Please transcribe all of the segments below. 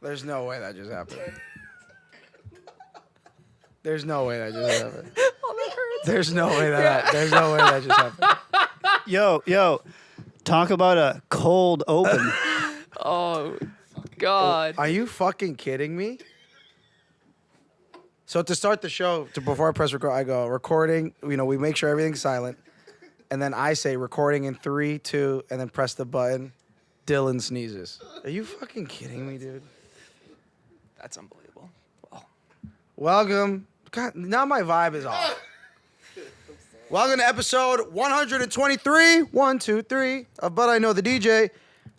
There's no way that just happened. There's no way that just happened. There's no way that just happened. Yo, talk about a cold open. Oh, God. Are you fucking kidding me? So to start the show, before I press record, I go recording. You know, we make sure everything's silent, and then I say recording in 3, 2, and then press the button. Dylan sneezes. Are you fucking kidding me, dude? That's unbelievable. Well, Welcome. God, now my vibe is off. Welcome to episode 123, 1, 2, 3 of But I Know the DJ,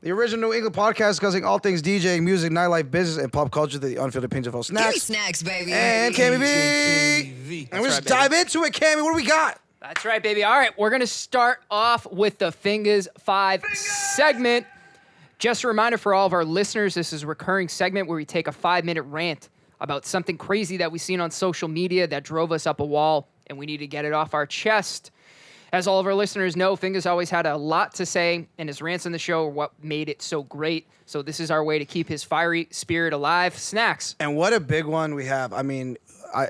the original New England podcast discussing all things DJing, music, nightlife, business, and pop culture through the unfiltered opinions of host Give me Snax snacks, baby. and Cammy V. And we just dive into it, Cammie. What do we got? that's right, baby. All right, we're going to start off with the Fingaz Five segment. Just a reminder for all of our listeners, this is a recurring segment where we take a 5-minute rant about something crazy that we've seen on social media that drove us up a wall, and we need to get it off our chest. As all of our listeners know, Fingaz always had a lot to say, and his rants on the show are what made it so great. So this is our way to keep his fiery spirit alive. Snax. And what a big one we have. I mean,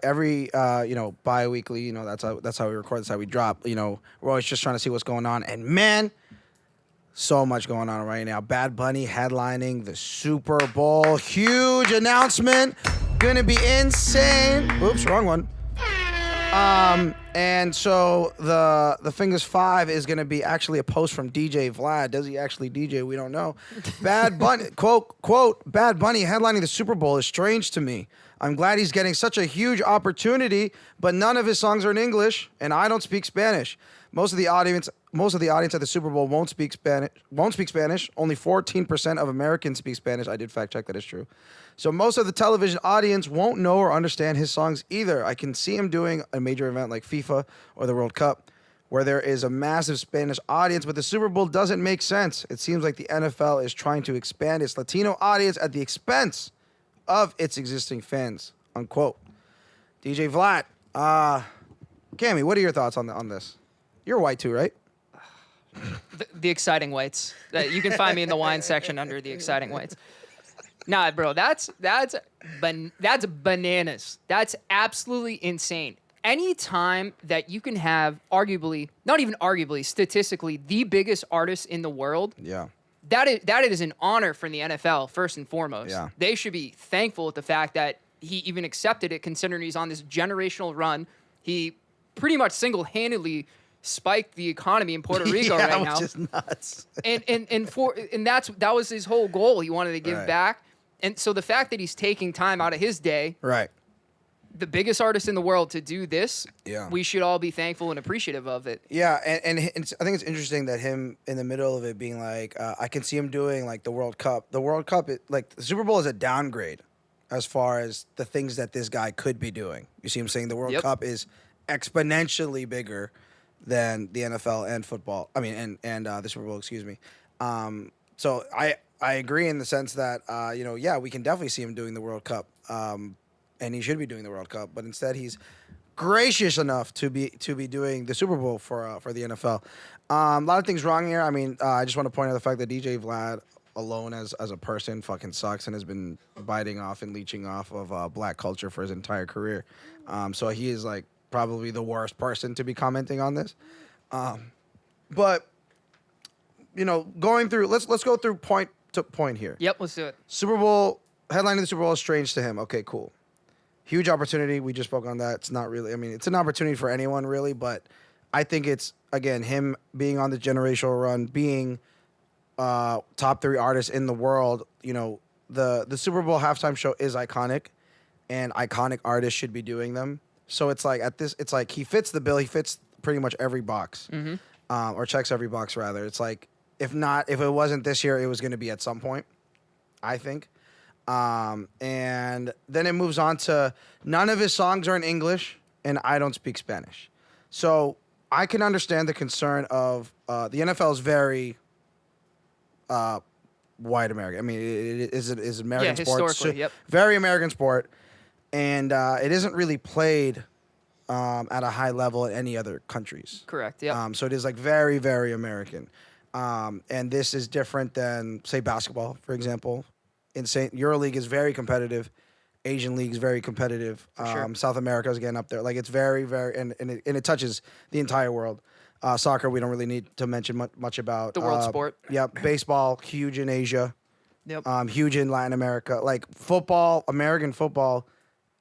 every bi-weekly, that's how we record, that's how we drop. We're always just trying to see what's going on. And man, so much going on right now. Bad Bunny headlining the Super Bowl. Huge announcement. Gonna be insane. Oops, wrong one. And so the Fingaz Five is gonna be actually a post from DJ Vlad. Does he actually DJ? We don't know. Bad Bunny, quote, Bad Bunny headlining the Super Bowl is strange to me. I'm glad he's getting such a huge opportunity, but none of his songs are in English, and I don't speak Spanish. Most of the audience at the Super Bowl won't speak Spanish. Only 14% of Americans speak Spanish. I did fact check, that is true. So most of the television audience won't know or understand his songs either. I can see him doing a major event like FIFA or the World Cup, where there is a massive Spanish audience, but the Super Bowl doesn't make sense. It seems like the NFL is trying to expand its Latino audience at the expense of its existing fans, unquote. DJ Vlad, Cammie, what are your thoughts on this? You're white too, right? The exciting whites. You can find me in the wine section under the exciting whites. Nah, bro, that's bananas. That's absolutely insane. Any time that you can have arguably, not even arguably, statistically, the biggest artist in the world, Yeah. that is an honor for the NFL, first and foremost. Yeah. They should be thankful at the fact that he even accepted it, considering he's on this generational run. He pretty much single-handedly spiked the economy in Puerto Rico right now. Which is nuts. and that was his whole goal. He wanted to give Right. back. And so the fact that he's taking time out of his day, Right. the biggest artist in the world, to do this, Yeah. we should all be thankful and appreciative of it. Yeah, and I think it's interesting that him in the middle of it being like, I can see him doing like the World Cup. The World Cup, like the Super Bowl is a downgrade as far as the things that this guy could be doing. You see him saying the World Yep. Cup is exponentially bigger than the NFL and football. I mean, and the Super Bowl, excuse me. So I agree in the sense that, we can definitely see him doing the World Cup. And he should be doing the World Cup, but instead he's gracious enough to be doing the Super Bowl for the NFL. A lot of things wrong here. I mean, I just want to point out the fact that DJ Vlad alone as a person fucking sucks and has been biting off and leeching off of black culture for his entire career. So he is like probably the worst person to be commenting on this. But going through, let's go through point to point here. Yep, let's do it. Super Bowl, headlining the Super Bowl is strange to him. Okay, cool. Huge opportunity. We just spoke on that. It's not really, it's an opportunity for anyone really, but I think it's, again, him being on the generational run, being top 3 artists in the world. The Super Bowl halftime show is iconic, and iconic artists should be doing them. So it's like it's like he fits the bill. He fits pretty much every box, or checks every box rather. It's like, if it wasn't this year, it was going to be at some point, I think. And then it moves on to none of his songs are in English, and I don't speak Spanish. So I can understand the concern of the NFL is very white American. I mean, it is American sport. Historically, yep. Very American sport, and it isn't really played at a high level in any other countries. Correct, yeah. So it is like very, very American. And this is different than, say, basketball, for example. insane. EuroLeague is very competitive. Asian League is very competitive. sure. South America is getting up there. Like it's very, very, and it touches the entire world. Soccer, we don't really need to mention much about. The world sport. Yep. Baseball, huge in Asia. Yep. Huge in Latin America. Like football, American football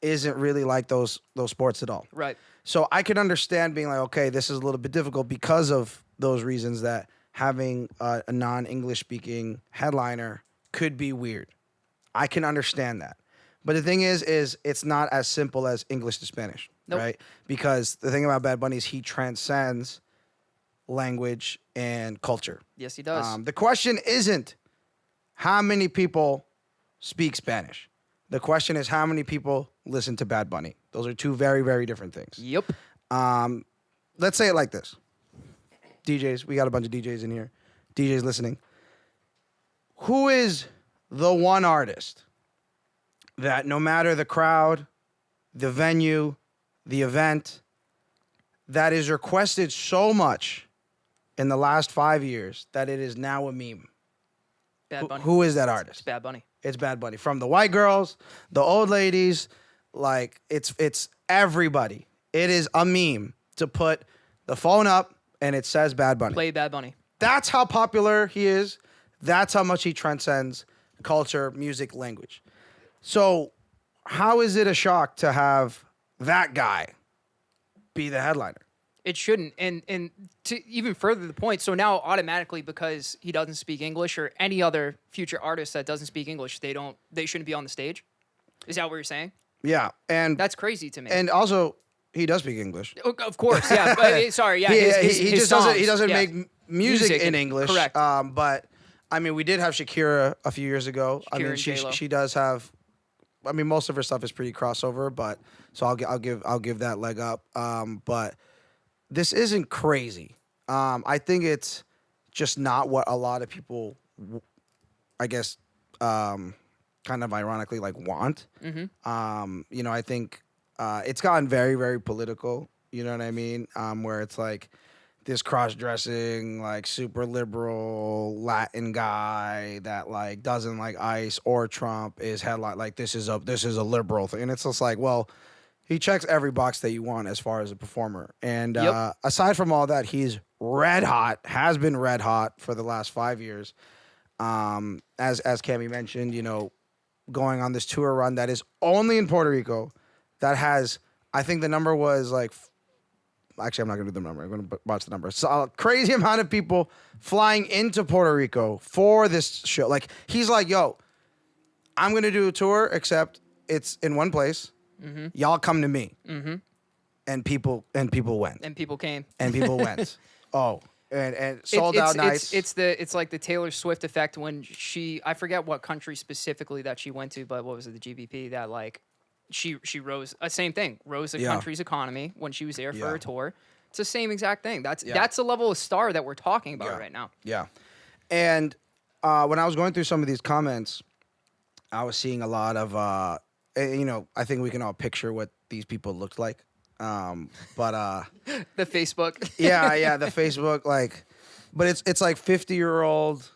isn't really like those sports at all. Right. So I can understand being like, okay, this is a little bit difficult because of those reasons that having a non-English speaking headliner could be weird. I can understand that. But the thing is it's not as simple as English to Spanish, Nope. right? Because the thing about Bad Bunny is he transcends language and culture. Yes, he does. The question isn't how many people speak Spanish. The question is how many people listen to Bad Bunny. Those are two very, very different things. Yep. Let's say it like this. DJs, we got a bunch of DJs in here. DJs listening. Who is the one artist that no matter the crowd, the venue, the event, that is requested so much in the last 5 years that it is now a meme? Bad Bunny. Who is that It's artist? Bad Bunny. It's Bad Bunny. From the white girls, the old ladies, like it's everybody. It is a meme to put the phone up and it says Bad Bunny. Play Bad Bunny. That's how popular he is. That's how much he transcends culture, music, language. So how is it a shock to have that guy be the headliner? It shouldn't. And to even further the point, so now automatically because he doesn't speak English or any other future artist that doesn't speak English, they shouldn't be on the stage? Is that what you're saying? Yeah, and That's crazy to me. and also he does speak English. Of course, yeah. But, sorry, yeah. He his just doesn't. He songs, doesn't yeah. make music in English. Correct. But I mean, we did have Shakira a few years ago. I Shakira mean, and J-Lo. she does have. I mean, most of her stuff is pretty crossover, but so I'll give that leg up. But this isn't crazy. I think it's just not what a lot of people, I guess, kind of ironically like want. You know, I think it's gotten very, very political. You know what I mean? Where it's like this cross-dressing, like super liberal Latin guy that like doesn't like ICE or Trump is headline like this is a liberal thing, and it's just like, well, he checks every box that you want as far as a performer. And Yep. aside from all that, he's red hot, has been red hot for the last 5 years. As Cammie mentioned, you know, going on this tour run that is only in Puerto Rico, that has, I think the number was like, actually, I'm not going to do the number. I'm going to watch the number. So a crazy amount of people flying into Puerto Rico for this show. Like, he's like, yo, I'm going to do a tour, except it's in one place. Mm-hmm. Y'all come to me. Mm-hmm. And people went. And people came. And people went. Oh, and sold out nights. It's like the Taylor Swift effect when I forget what country specifically that she went to, but what was it, the GBP, that like she rose, same thing, rose the country's economy when she was there for her tour. It's the same exact thing. That's the level of star that we're talking about right now. Yeah. And when I was going through some of these comments, I was seeing a lot of, you know, I think we can all picture what these people looked like. But The Facebook. yeah, the Facebook, like, but it's like 50-year-old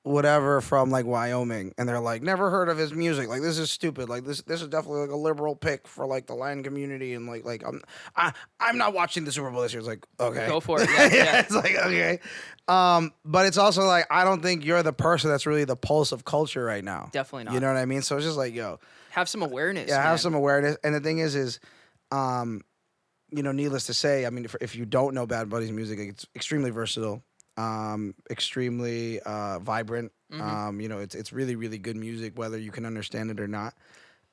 whatever from like Wyoming, and they're like, never heard of his music. Like, this is stupid. Like, this is definitely like a liberal pick for like the Latin community, and like I'm not watching the Super Bowl this year. It's like, okay, Go for it. Yeah. it's like, okay. But it's also like, I don't think you're the person that's really the pulse of culture right now. Definitely not. You know what I mean? So it's just like, yo, Have some awareness. yeah, man. have some awareness. And the thing is, you know, needless to say, I mean, if you don't know Bad Bunny's music, it's extremely versatile, extremely vibrant. You know, it's really, really good music, whether you can understand it or not.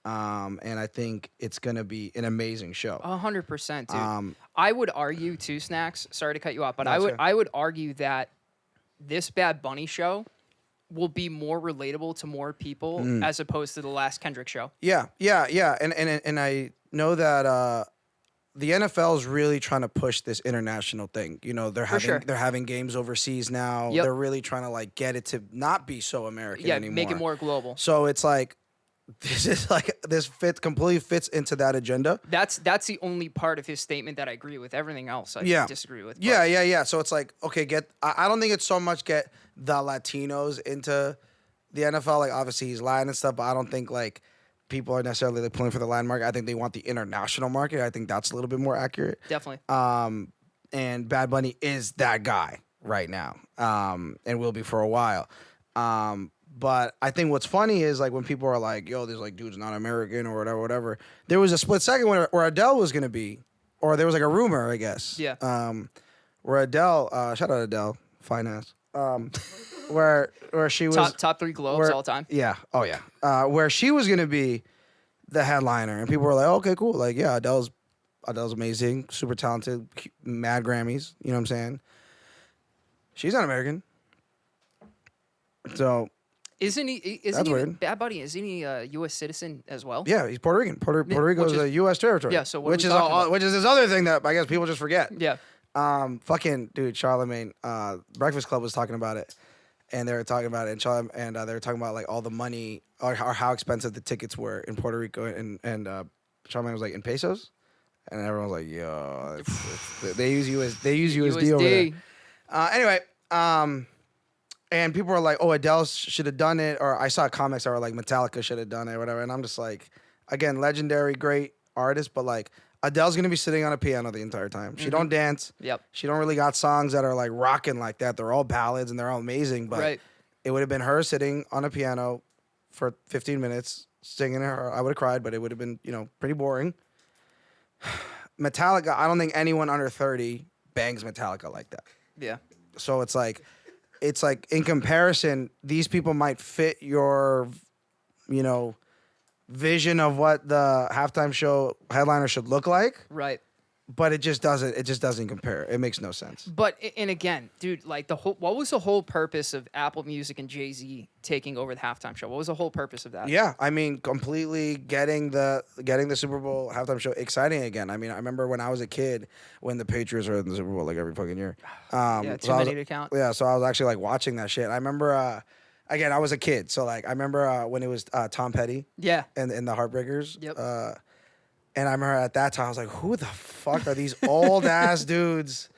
And I think it's gonna be an amazing show. 100%, dude. I would argue too, Snax. Sorry to cut you off, but No, it's okay. I would argue that this Bad Bunny show will be more relatable to more people as opposed to the last Kendrick show. Yeah. And I know that the NFL is really trying to push this international thing. You know, they're having games overseas now. Yep. They're really trying to like get it to not be so American Yeah, anymore. make it more global. So it's like this completely fits into that agenda. That's the only part of his statement that I agree with. Everything else I disagree with. but- Yeah. So it's like, okay, I don't think it's so much get the Latinos into the NFL, like obviously he's Latin and stuff, but I don't think like people are necessarily like pulling for the Latin market. I think they want the international market. I think that's a little bit more accurate. Definitely. And Bad Bunny is that guy right now, and will be for a while. But I think what's funny is like when people are like, "Yo, there's like dude's not American or whatever, whatever." There was a split second where Adele was gonna be, or there was like a rumor, I guess. Yeah. Where Adele, shout out Adele, fine ass. Where she was Top 3 Globes all time. Yeah. Oh yeah. Where she was gonna be the headliner, and people were like, "Okay, cool. Like, yeah, Adele's amazing, super talented, mad Grammys. You know what I'm saying? She's not American, so Isn't he? That's he weird. Bad Bunny? Isn't he a U.S. citizen as well? yeah, he's Puerto Rican. Puerto Rico is a U.S. territory. Yeah, so what are which we is talking about? which is this other thing that I guess people just forget. Yeah. Fucking dude, Charlamagne, Breakfast Club was talking about it, and they were talking about it, and they were talking about like all the money or how expensive the tickets were in Puerto Rico, and Charlamagne was like in pesos, and everyone was like, yo, they use USD over there. Anyway, and people were like, oh, Adele should have done it, or I saw comics that were like Metallica should have done it, or whatever, and I'm just like, again, legendary, great artist, but like. Adele's gonna be sitting on a piano the entire time. She don't dance. Yep. She don't really got songs that are like rocking like that. They're all ballads and they're all amazing. But it would have been her sitting on a piano for 15 minutes singing her. I would have cried, but it would have been pretty boring. Metallica. I don't think anyone under 30 bangs Metallica like that. Yeah. So it's like in comparison, these people might fit your, vision of what the halftime show headliner should look like, Right. but it just doesn't compare. It makes no sense. But and again, dude, like what was the whole purpose of Apple Music and Jay-Z taking over the halftime show? What was the whole purpose of that? Yeah, I mean, completely getting the Super Bowl halftime show exciting again. I mean, I remember when I was a kid when the Patriots were in the Super Bowl like every fucking year. Yeah, too many to count. Yeah, so I was actually like watching that shit. I remember. Again, I was a kid, so like I remember when it was Tom Petty, Yeah. and the Heartbreakers, Yep. And I remember at that time I was like, who the fuck are these old ass dudes?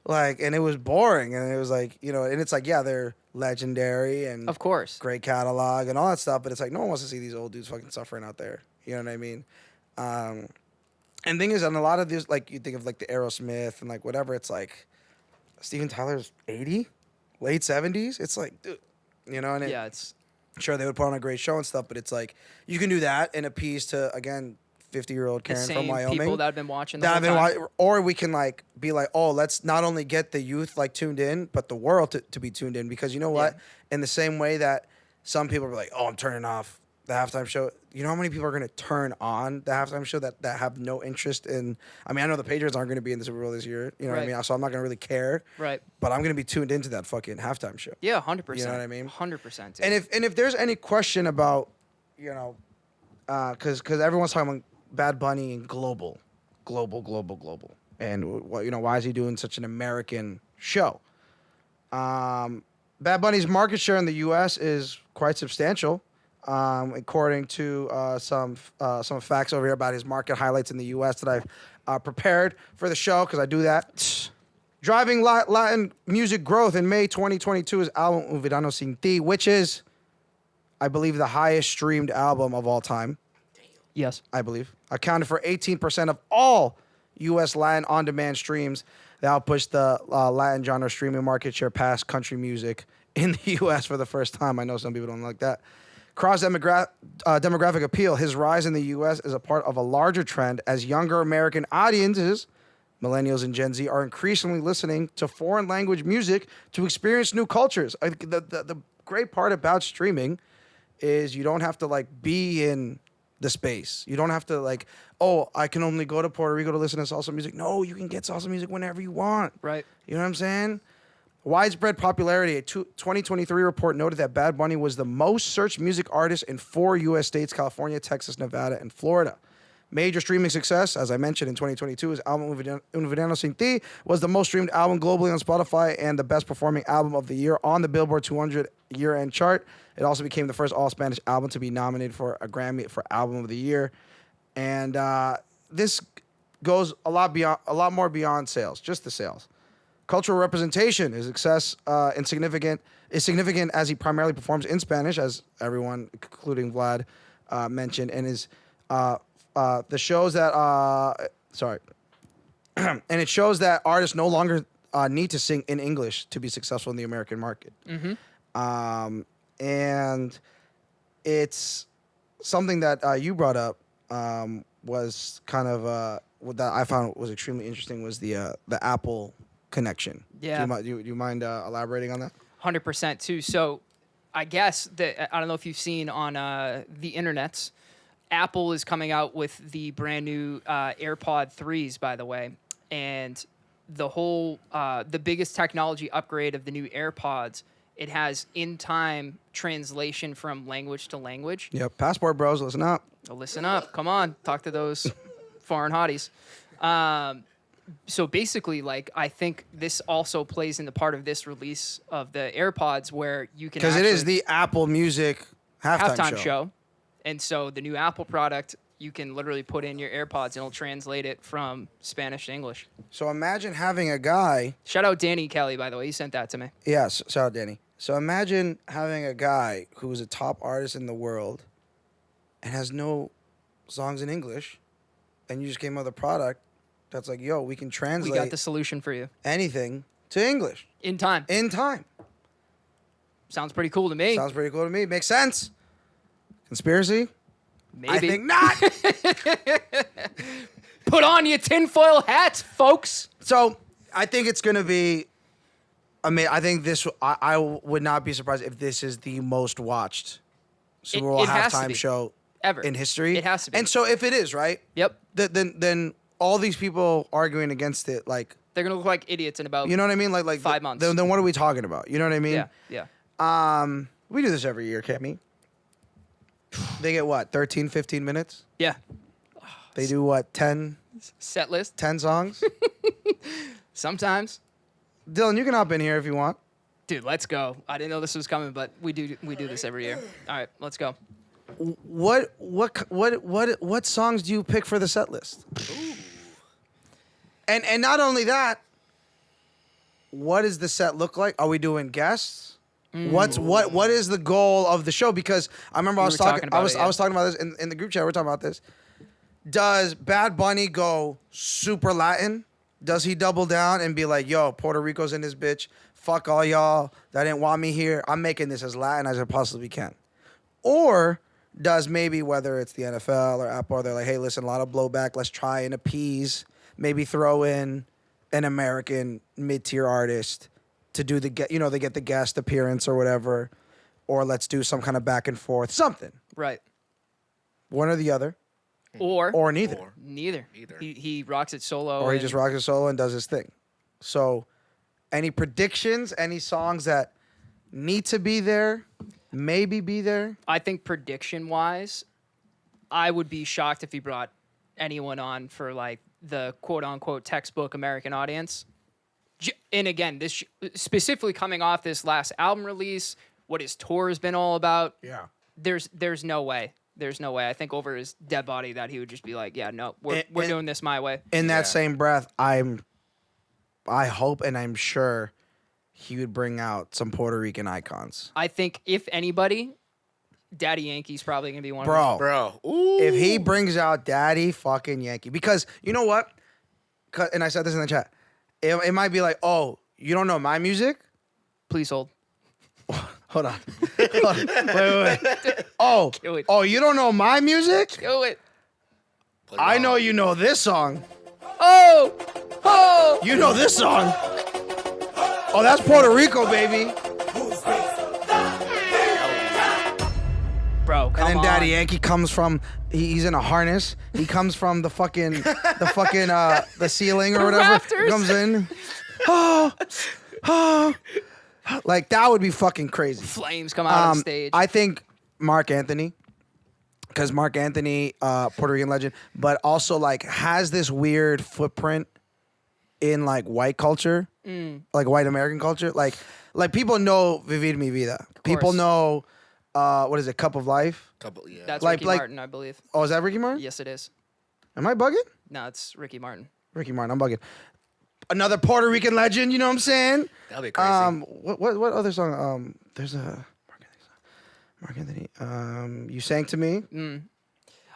Like, and it was boring, and it was like and it's like they're legendary and Of course. great catalog and all that stuff, but it's like no one wants to see these old dudes fucking suffering out there. You know what I mean? And thing is, on a lot of these, like you think of like the Aerosmith and like whatever, it's like Steven Tyler's 80, late 70s. It's like, dude. And It's sure they would put on a great show and stuff, but it's like you can do that and appease to again 50-year-old the Karen same from Wyoming people that have been watching the whole time. or we can like be like, oh, let's not only get the youth like tuned in, but the world to be tuned in, because you know what? In the same way that some people are like, oh, I'm turning off the halftime show. You know how many people are going to turn on the halftime show that have no interest in? I mean, I know the Patriots aren't going to be in the Super Bowl this year. You know what I mean? So I'm not going to really care. Right. But I'm going to be tuned into that fucking halftime show. Yeah, 100%. You know what I mean? 100%. And if there's any question about, because everyone's talking about Bad Bunny and global, and why is he doing such an American show? Bad Bunny's market share in the U.S. is quite substantial. According to some facts over here about his market highlights in the U.S. that I've prepared for the show, because I do that. Driving Latin music growth in May 2022 is album Un Verano Sin Ti, which is, I believe, the highest streamed album of all time. Yes. I believe. Accounted for 18% of all U.S. Latin on-demand streams. That outpushed the Latin genre streaming market share past country music in the U.S. for the first time. I know some people don't like that. Cross-demographic appeal. His rise in the U.S. is a part of a larger trend as younger American audiences, millennials and Gen Z, are increasingly listening to foreign language music to experience new cultures. The great part about streaming is you don't have to like be in the space. You don't have to like, oh, I can only go to Puerto Rico to listen to salsa music. No, you can get salsa music whenever you want. Right. You know what I'm saying? Widespread popularity. A 2023 report noted that Bad Bunny was the most searched music artist in 4 U.S. states: California, Texas, Nevada, and Florida. Major streaming success, as I mentioned, in 2022, his album Un Verano Sin Ti was the most streamed album globally on Spotify and the best performing album of the year on the Billboard 200 year-end chart. It also became the first all-Spanish album to be nominated for a Grammy for Album of the Year. And this goes a lot more beyond sales, just the sales. cultural representation. His success is significant as he primarily performs in Spanish, as everyone, including Vlad, mentioned, and his the shows that and it shows that artists no longer need to sing in English to be successful in the American market. And it's something that you brought up was kind of what that I found was extremely interesting was the Apple connection. Yeah. Do you mind elaborating on that? 100% too. So I guess that I don't know if you've seen on the internets, Apple is coming out with the brand new AirPod 3s, by the way. And the whole, the biggest technology upgrade of the new AirPods, it has in-time translation from language to language. Yep. Passport bros, listen up. Oh, listen up. Come on. Talk to those foreign hotties. So basically, like, I think this also plays in the part of this release of the AirPods where you can Because it is the Apple Music halftime show. And so the new Apple product, you can literally put in your AirPods and it'll translate it from Spanish to English. So imagine having a guy. Shout out Danny Kelly, by the way. He sent that to me. Yes, shout out Danny. So imagine having a guy who is a top artist in the world and has no songs in English, and you just came up with a product that's like, yo, we can We translate got the solution for you. anything to English In time. in time. Sounds pretty cool to me. Sounds pretty cool to me. Makes sense. Conspiracy? Maybe. I think not. Put on your tinfoil hats, folks. So I think it's going to be. I mean, I think this. I would not be surprised if this is the most watched Super Bowl it has to halftime be. show Ever. in history. It has to be. And so if it is, right? Yep. Then all these people arguing against it, like, They're going to look like idiots in about you know what I mean? Like 5 months. Then what are we talking about? You know what I mean? Yeah. We do this every year, Cammie. They get what? 13, 15 minutes? Yeah. They do what? 10 Set list. songs? Sometimes. Dylan, you can hop in here if you want. Dude, let's go. I didn't know this was coming, but we do this every year. All right, let's go. What songs do you pick for the set list? And not only that, what does the set look like? Are we doing guests? What is the goal of the show? Because I remember I was talking about this in the group chat. We're talking about this. Does Bad Bunny go super Latin? Does he double down and be like, yo, Puerto Rico's in this bitch. Fuck all y'all that didn't want me here. I'm making this as Latin as I possibly can. Or does maybe, whether it's the NFL or Apple, they're like, hey, listen, a lot of blowback. Let's try and appease. Maybe throw in an American mid-tier artist to do they get the guest appearance or whatever. Or let's do some kind of back and forth. Something. Right. One or the other. Or Neither. neither. He rocks it solo. Or he and- just rocks his solo and does his thing. So, any predictions? Any songs that need to be there? Maybe be there? I think prediction-wise, I would be shocked if he brought anyone on for like the quote-unquote textbook American audience. And again, this specifically coming off this last album release, what his tour has been all about. Yeah. There's no way. There's no way. I think over his dead body that he would just be like, yeah, no, we're doing this my way. In that same breath, I hope and I'm sure he would bring out some Puerto Rican icons. I think if anybody, Daddy Yankee's probably going to be one of them. Bro. Ooh. If he brings out Daddy fucking Yankee. Because you know what? And I said this in the chat. It might be like, oh, you don't know my music? Please hold. Hold on. Wait. Kill it. Oh, you don't know my music? Do it. I know you know this song. Oh! You know this song. Oh, that's Puerto Rico, baby. Bro, come And then on. Daddy Yankee comes from, he's in a harness. He comes from the ceiling or The whatever. rafters. He comes in. Like, that would be fucking crazy. Flames come out on stage. I think Mark Anthony, because Mark Anthony, Puerto Rican legend, but also like has this weird footprint in like white culture, like white American culture. Like people know Vivir Mi Vida. People course. know, what is it, Cup of Life? That's like- Ricky like- Martin, I believe. Oh, is that Ricky Martin? Yes, it is. Am I bugging? No, it's Ricky Martin. Ricky Martin, I'm bugging. another Puerto Rican legend. You know what I'm saying? That'll be crazy. What other song? There's a Mark Anthony. You sang to me.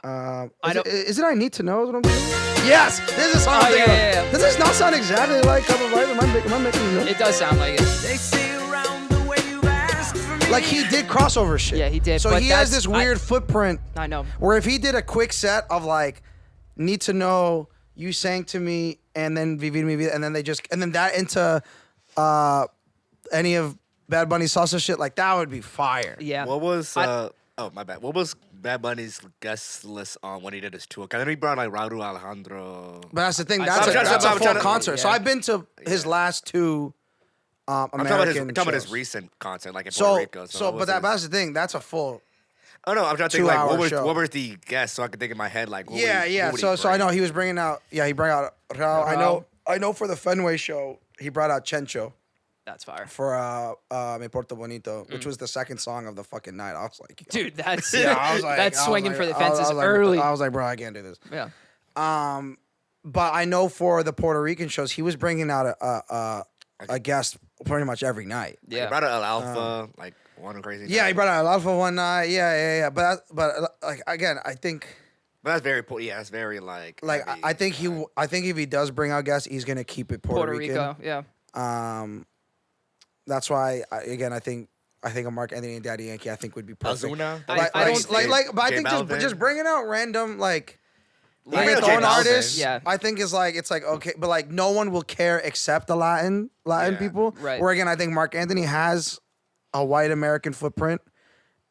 Is it I Need to Know? Is what I'm saying? Yes, this is a song. I'm thinking of. Does this not sound exactly like Cup of Life? Am I making this up? It does sound like it. They say around the way you ask for me. Like he did crossover shit. Yeah, he did, So but he has that's- this weird footprint. I know. Where if he did a quick set of like, Need to Know, You Sang to Me, and then Vivir Mi Vida, and then that into any of Bad Bunny's salsa shit, like that would be fire. Yeah. What was oh my bad. What was Bad Bunny's guest list on when he did his tour? Cause I know he brought like Raul Alejandro. But that's the thing. I'm That's trying to- a I'm full trying to- concert. So yeah. I've been to his last two American I'm talking about his shows. recent concert, like in Puerto Rico. But that's the thing. That's a full. Oh no, I'm trying to think like 2-hour show. what were the guests so I could think in my head like what Yeah, would he- yeah. what would he So I bring? know he was bringing out. Yeah, he brought out Raul. I know for the Fenway show, he brought out Chencho That's fire. for Me Porto Bonito, which was the second song of the fucking night. I was like, Dude, that's I was like, that's swinging for the I was fences like, early. I was like, bro, I can't do this. Yeah. But I know for the Puerto Rican shows, he was bringing out a guest pretty much every night. He Yeah. brought out El Alpha, like one crazy. Yeah, night. he brought out Alpha one night. Yeah. But like again, I think But that's very that's very like heavy. I think if he does bring out guests, he's gonna keep it Puerto Rican. Rico. Yeah. That's why I think a Mark Anthony and Daddy Yankee I think would be perfect. Ozuna. But I don't but I J think Balvin. just bringing out random like Bring out J reggaeton Balvin. artists, Yeah. I think it's like okay, but like no one will care except the Latin Yeah. people. Right. Where again, I think Mark Anthony has a white American footprint,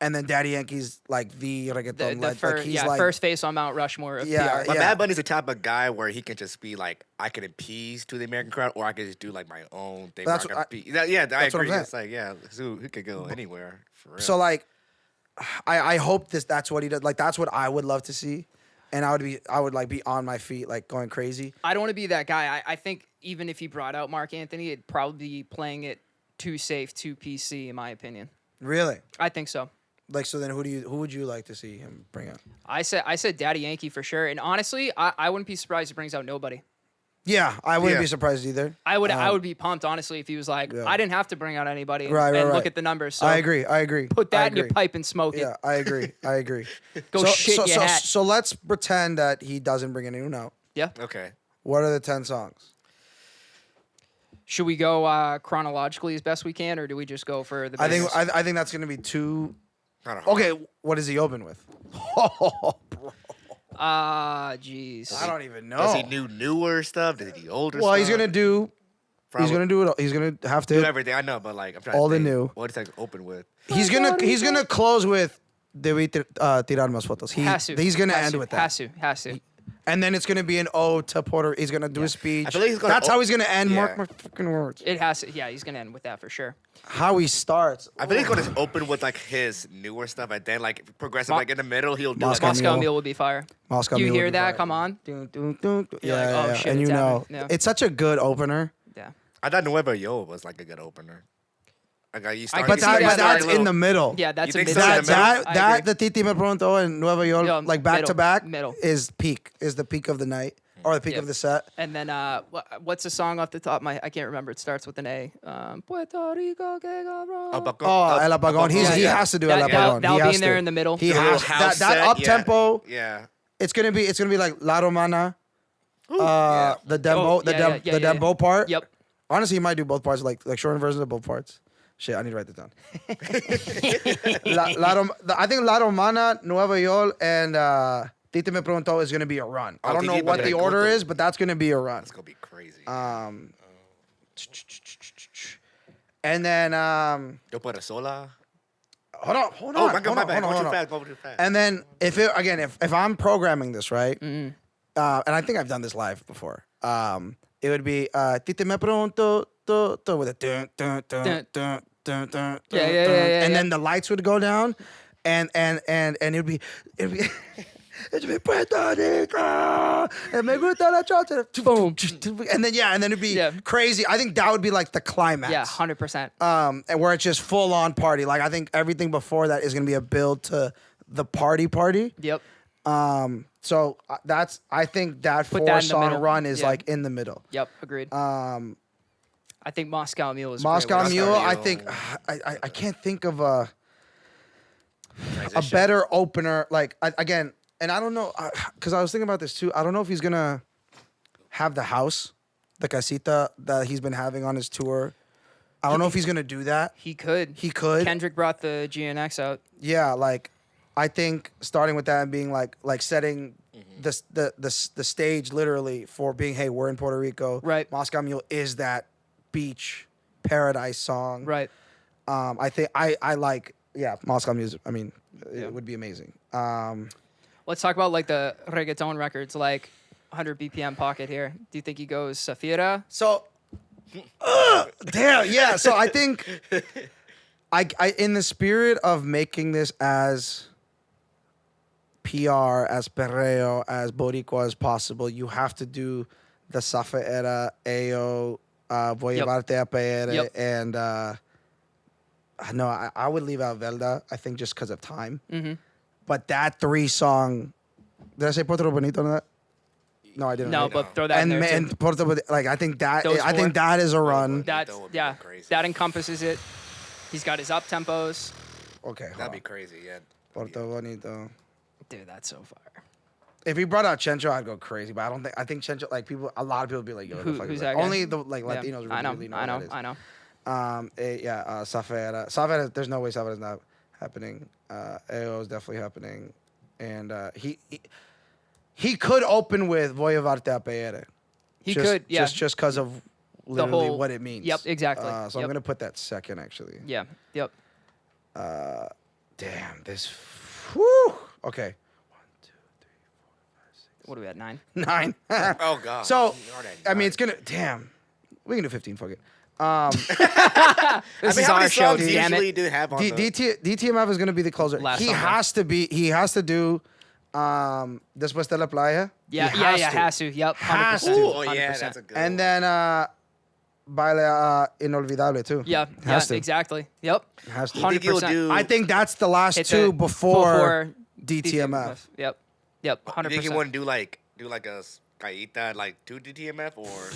and then Daddy Yankee's like the reggaeton. The first, first face on Mount Rushmore of Yeah, PR. But yeah. Bad Bunny's the type of guy where he can just be like, I can appease to the American crowd, or I can just do like my own thing. That's where what I can I that's what I'm agree. saying. It's like, yeah, so he could go anywhere for real. So like, I hope that's what he does. Like that's what I would love to see, and I would like be on my feet like going crazy. I don't want to be that guy. I think even if he brought out Mark Anthony, it'd probably be playing it too safe, too PC, in my opinion. Really? I think so. Like so then who would you like to see him bring out? I said Daddy Yankee for sure. And honestly, I wouldn't be surprised if he brings out nobody. Yeah, I wouldn't Yeah. be surprised either. I would be pumped, honestly, if he was like, Yeah. I didn't have to bring out anybody and, Right, and right. look at the numbers. So I agree. put I that in your agree. pipe and smoke Yeah, it. I agree. Go shit in your hat. So let's pretend that he doesn't bring anyone out. Yeah. okay. What are the 10 songs? Should we go chronologically as best we can, or do we just go for the basics? I think that's gonna be too. Kinda hard. Okay, what does he open with? Jeez. I don't even know. Does he do newer stuff? Does he do older Well, stuff? he's gonna do. Probably He's gonna do it. He's gonna have do to. everything. I know, but like I'm trying All to the think. new. What does he open with? He's gonna close with. Debí tirar más fotos. He's gonna end with that. Has to. And then it's gonna be an ode to Puerto. He's gonna do a speech. I feel like he's gonna That's how he's gonna end. Yeah. Mark my fucking words. It has to. Yeah, he's gonna end with that for sure. How he starts. I feel like he's gonna open with like his newer stuff, and then like progressive, Mo- like in the middle, he'll do Moscow like Moscow Mule. Mule would be fire. Moscow You Mule hear would be that? fire. Come on. Dun, dun, dun, dun. You're like, Yeah, oh, yeah, shit, and you it's know happening. Yeah. it's such a good opener. Yeah. I thought Nueva Yo was like a good opener. Like you start, can But, see that that's starting in the middle. Yeah, that's You a think mid. so? that in the middle? that the Titi Me Pronto and Nueva York Yeah, like back to middle, back middle. is the peak of the night or the peak Yep. of the set. And then what's the song off the top? I can't remember. It starts with an A. Puerto Rico, que cabrón. Oh, El Apagón. He Yeah. has to do That- El that'll- Apagón. that'll He be has in there to. in the middle. He The has little house that set, up tempo. Yeah. It's gonna be like La Romana. Yeah. The dembo, the yeah. dembo part. Yep. Honestly, he might do both parts, like shortened versions of both parts. Shit, I need to write this down. I think La Romana, Nueva York, and Titi Me Preguntó is gonna be a run. I Oh, don't know Titi Me what the order Preguntó. is, but that's gonna be a run. It's gonna be crazy. And then Yo por sola. hold on. Oh my god, my bad. Going too fast. Going too fast. And then if I'm programming this right, and I think I've done this live before, it would be Titi Me Preguntó with a dun dun dun dun dun dun Yeah, and yeah. then the lights would go down, and it'd be. It's mi Puerto Rico, and me gusta la chocha. Boom. And then it'd be Yeah. crazy. I think that would be like the climax. Yeah, 100%. And where it's just full on party. Like I think everything before that is gonna be a build to the party. Yep. So I think that Put that in the 4-song middle. run is Yeah. like in the middle. Yep, agreed. I think Moscow Mule is Moscow a great Mule, one. I Mule. think I can't think of a Transition. better opener. Like again, and I don't know because I was thinking about this too. I don't know if he's gonna have the house, the casita that he's been having on his tour. I don't know if he's gonna do that. He could. He could. Kendrick brought the GNX out. Yeah, like I think starting with that and being like setting the stage literally for being, hey, we're in Puerto Rico. Right. Moscow Mule is that beach paradise song. Right. I think I like Moscow Music. I mean, Yeah. it would be amazing. Let's talk about like the reggaeton records, like 100 BPM Pocket here. Do you think he goes Safira? So, damn, yeah. So I think, I in the spirit of making this as PR, as perreo, as boricua as possible, you have to do the Safa Era, Ayo, Voy a Yep. Llevarte a PR, Yep. and no, I would leave out Velda. I think just because of time. Mm-hmm. But that 3-song, did I say Puerto Bonito on that? No, I didn't. No, right? but throw that in there too. and Puerto Bonito, like I think that Those I four. think that is a run. That's That would be yeah. crazy. That encompasses it. He's got his up tempos. Okay, hold That'd be on. crazy. Yeah. Puerto Bonito. Dude, that's so fire. If he brought out Chencho, I'd go crazy. But I think Chencho, like a lot of people would be like, yo, Who- the fuck who's is that that? guy? Only the like Yeah. Latinos really, I know. really know. I know. Who that is. I know. Safera. Safera, there's no way Safera's not happening. AO is definitely happening. And he could open with Voy a Llevarte a PR. He could, yeah. Just because of literally whole- what it means. Yep, exactly. So I'm Yep. going to put that second, actually. Yeah. Yep. Damn, this. Whew. Okay. What are we at? 9? 9. Oh God. So, You are that I mean, guy. it's going to. Damn. We can do 15, fuck it. This I mean, is how our many show, songs damn usually it. do have on the... DTMF is going to be the closer. Last He song, has to be. He has to do Después de la Playa. Yeah, He has to. Yep. 100%. Has to. Ooh, oh yeah, 100%. that's a good And one. then Baile Inolvidable, too. Yeah. Has Yeah. to. Exactly. Yep. Has to. You think he'll 100%. do... I think that's the last Hit two the- before DTMF. Yep. Yep. You 100%. think he wouldn't do like a Caita like to DTMF or?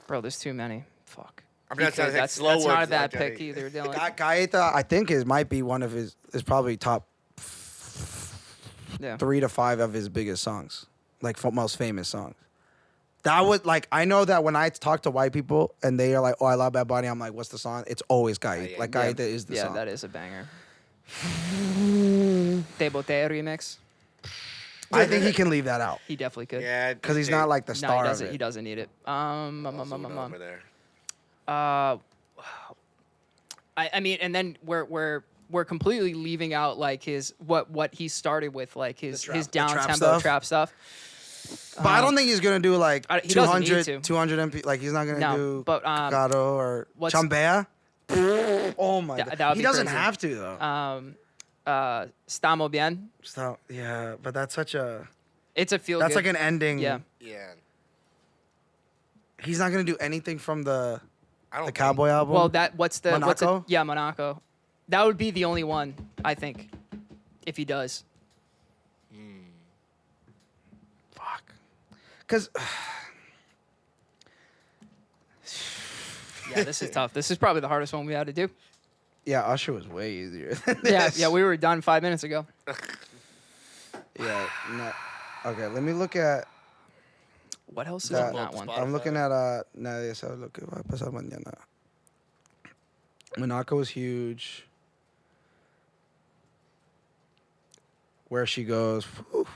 Bro, there's too many. Fuck. I'm He not saying could. like That's slow not a words bad like that. pick either, Dylan. Gaeta, I think might be one of his is probably top Yeah. 3 to 5 of his biggest songs, like most famous songs. That would like I know that when I talk to white people and they are like, "Oh, I love Bad Bunny," I'm like, "What's the song?" It's always Gaeta. yeah. Like Gaeta is the Yeah, song. that is a banger. Te Boté remix. I think he can leave that out He definitely could. Yeah, because he's not like the No, star he of doesn't. it. He doesn't need it. over there. I mean, and then we're completely leaving out like his what he started with, like his trap down tempo stuff? trap stuff. But I don't think he's gonna do like he doesn't need 200, to. 200 MP. Like he's not gonna No, do but, Gato or what's- Chambea. Oh my That- god, that would he be doesn't crazy. have to though. Stamo bien. So yeah, but that's such a It's a feel. that's good. like an ending. Yeah. Yeah, He's not gonna do anything from the I don't. think- Cowboy album. Well, what's the Monaco? Yeah, Monaco. That would be the only one, I think, if he does. fuck. Because Yeah, this is tough. This is probably the hardest one we had to do. yeah, Usher was way easier. Than Yeah, this. yeah, we were done 5 minutes ago. Yeah. No. Okay, let me look at. What else is That- on that one? I'm looking at Nadie sabe lo que va a pasar mañana. Monaco was huge. Where She Goes. Whew.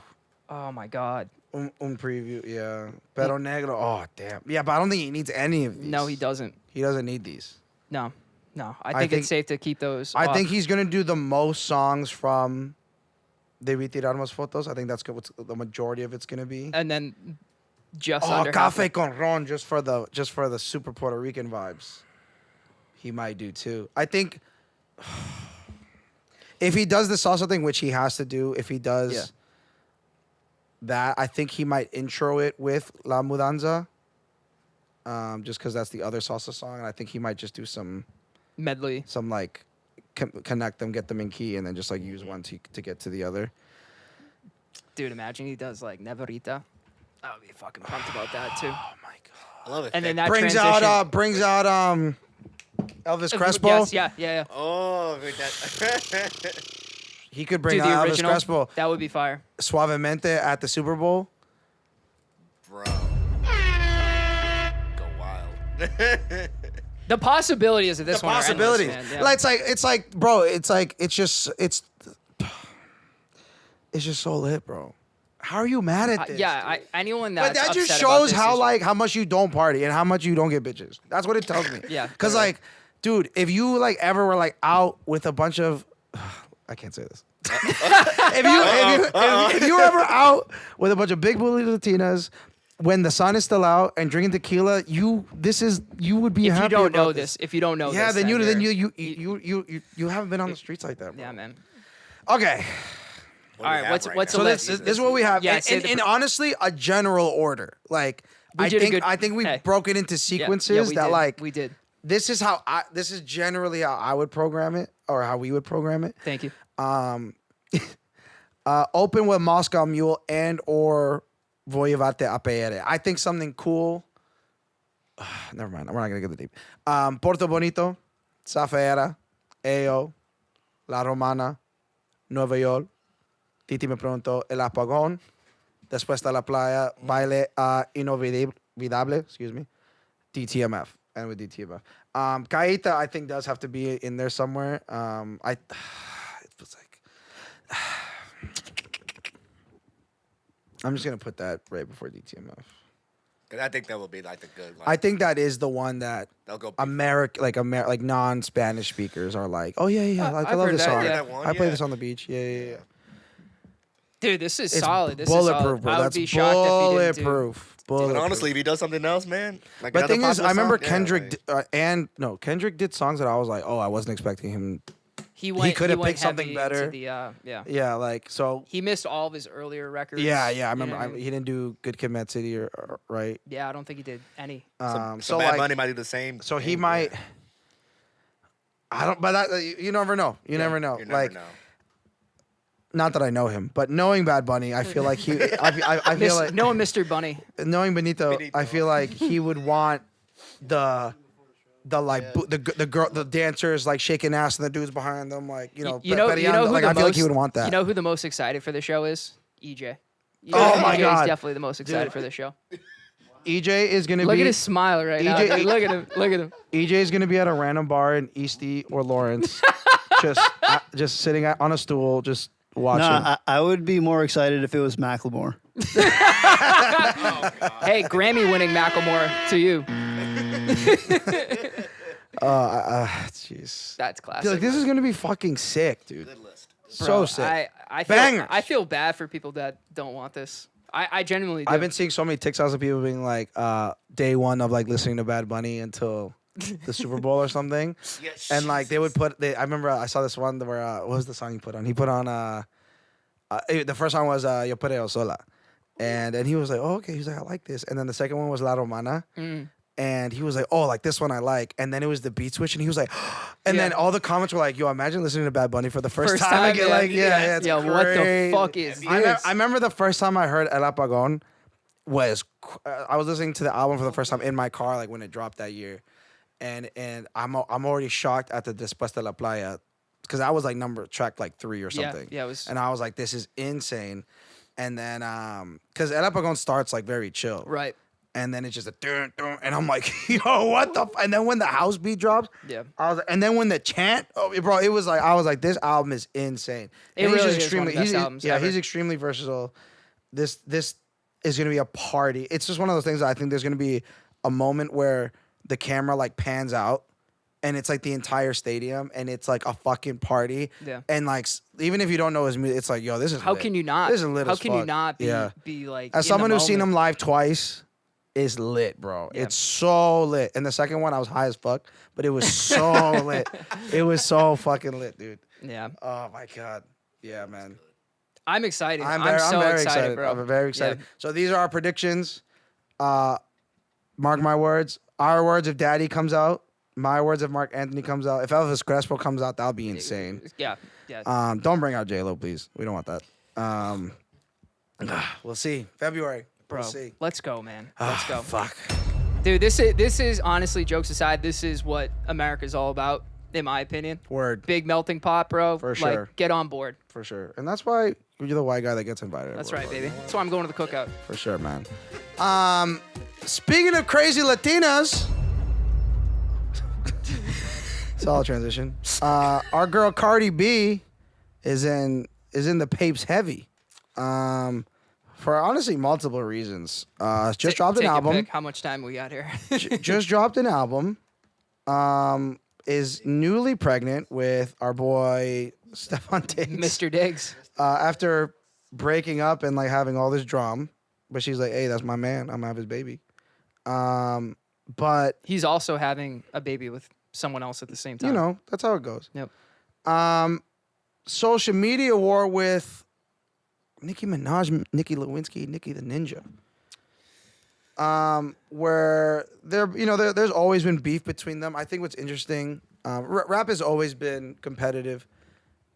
Oh my God. Un preview, yeah. Pero Negro. Oh, damn. Yeah, but I don't think he needs any of these. No, he doesn't. He doesn't need these. No, no. I I think think- it's safe to keep those. I off. think he's gonna do the most songs from Debí Tirar Más Fotos. I think that's what the majority of it's gonna be. And then just Oh, under half. Café con Ron, just for the super Puerto Rican vibes. He might do too. I think if he does the salsa thing, which he has to do, if he does Yeah. that, I think he might intro it with La Mudanza. Just because that's the other salsa song, and I think he might just do some medley. like connect them, get them in key, and then just like use one to get to the other. Dude, imagine he does like Neverita. I would be fucking pumped about that too. Oh my god. I love it. And then that Brings transition. out Elvis Crespo. Yes, yeah. Oh, that. He could bring Dude, the out Elvis original. Crespo. That would be fire. Suavemente at the Super Bowl. Bro. Go wild. The possibilities of this The one possibilities. are endless, man. Yeah. Like, it's just so lit, bro. How are you mad at this? Anyone But that's that just upset about shows this how is- how much you don't party and how much you don't get bitches. That's what it tells me. Yeah, Cause totally. like, dude, if you like ever were like out with a bunch of, I can't say this. if you were ever out with a bunch of big booty Latinas when the sun is still out and drinking tequila, you would be If you happy don't know about this, if you don't know Yeah, this, then you're- you haven't been on the streets like that, bro. Yeah, man. Okay. What All do we right, have what's right what's now? the So list? this is what we have. Yeah, and, say and, the and pr- honestly, a general order. Like We did a good- I think we hey. broke it into Yeah, sequences we that did. like we did. this is generally how I would program it or how we would program it. Thank you. Open with Moscow Mule and or Voyevate Apere. I think something cool. Never mind. We're not gonna get the deep. Porto Bonito, Zafera, Ayo, La Romana, Nueva York. Titi me preguntó El Apagón. Después de la playa, Baile Inolvidable. Excuse me. DTMF. And with DTMF. Caíta, I think, does have to be in there somewhere. It was like. I'm just going to put that right before DTMF. 'Cause I think that will be like the good. Like, I think that is the one that they'll go. like non-Spanish speakers are like, oh, yeah. Like, I I've love heard this that, song. yeah. That one, I play yeah. this on the beach. Yeah. Dude, this is It's solid. This bulletproof, is solid. bro. I would That's be shocked if he didn't do. bulletproof. But Bulletproof. honestly, if he does something else, man. Like But the another thing is, popular I remember song, yeah, Kendrick like- Kendrick did songs that I was like, oh, I wasn't expecting him. He went. could have went picked something heavy into better. The, yeah. Yeah, like so. He missed all of his earlier records. Yeah. I you know remember what I mean? he didn't do Good Kid, Mad City or right. Yeah, I don't think he did any. So So Bad like, Bunny might do the same. so he thing, might. yeah. I don't. But that, you never know. You never know. You never Like, know. not that I know him, but knowing Bad Bunny, I feel like he. I feel like no, Mr. Bunny. knowing Benito, Benito. I feel like he would want the the dancers like shaking ass and the dudes behind them like You know who like the I feel like he most- would want that. You know who the most excited for the show is? EJ. Oh my EJ God. is definitely the most excited Dude. for the show. EJ is gonna Look be at his smile right now. EJ Dude. Look at him. Look at him. EJ is gonna be at a random bar in Eastie or Lawrence, just sitting on a stool, just watching. No, I would be more excited if it was Macklemore. Hey, Grammy-winning Macklemore to you. Jeez. That's I classic. feel like this is gonna be fucking sick, dude. Good list. So Bro, sick. I Bangers. feel bad for people that don't want this. I genuinely do. I've been seeing so many TikToks of people being like, day one of like listening to Bad Bunny until the Super Bowl or something. Yeah, And like they would put, I remember I saw this one where what was the song he put on? He put on the first song was Yo Perreo Sola, and he was like, oh okay, he's like I like this, and then the second one was La Romana, and he was like, oh like this one I like, and then it was the beat switch, and he was like, and then Yeah. all the comments were like, yo imagine listening to Bad Bunny for the first time again, yeah. like yeah, it's Yeah, what the crazy. fuck is I this? remember the first time I heard El Apagón was I was listening to the album for the first time in my car like when it dropped that year. And I'm already shocked at the Después de la Playa because I was like track like 3 or Yeah, something. yeah, it was- And I was like, this is insane. And then because El Apagón starts like very chill, Right. And then it's just a dun, dun, and I'm like, yo, what the? And then when the house beat drops, Yeah. I was, and then when the chant, bro, it was like I was like, this album is insane. It And he's really just is one of the best albums yeah, ever. he's extremely versatile. This is gonna be a party. It's just one of those things that I think there's gonna be a moment where the camera like pans out and it's like the entire stadium and it's like a fucking party. Yeah. And like even if you don't know his music, it's like, yo, this is How lit. can you not? This is lit How as can you fuck. not be Yeah. be like As in someone the who's seen him moment? live twice, is lit, bro. Yeah. It's so lit. And the second one, I was high as fuck, but it was so lit. It was so fucking lit, dude. Yeah. Oh my god. Yeah, man. I'm excited. I'm I'm very excited, bro. I'm very excited. Yeah. So these are our predictions. Mark my words. Our words if Daddy comes out. My words if Mark Anthony comes out. If Elvis Crespo comes out, that'll be insane. Yeah. Yeah. Don't bring out J-Lo, please. We don't want that. We'll see. February. Bro, We'll see. let's go, man. Let's go. Fuck. Dude, this is honestly, jokes aside, this is what America's all about, in my opinion. Word. Big melting pot, bro. For Like, sure. get on board. For sure. And that's why you're the white guy that gets invited. That's everywhere. right, baby. That's why I'm going to the cookout. For sure, man. Speaking of crazy Latinas, solid transition. Our girl Cardi B is in the papes heavy, for honestly multiple reasons. Just dropped an Take a album. pick. How much time we got here? Just dropped an album. Is newly pregnant with our boy Stefan Diggs. Mr. Diggs. After breaking up and like having all this drama, but she's like, "Hey, that's my man. I'm gonna have his baby." But He's also having a baby with someone else at the same time. you know, that's how it goes. Yep. Social media war with Nicki Minaj, Nicki Lewinsky, Nicki the Ninja. Where there's always been beef between them. I think what's interesting, rap has always been competitive,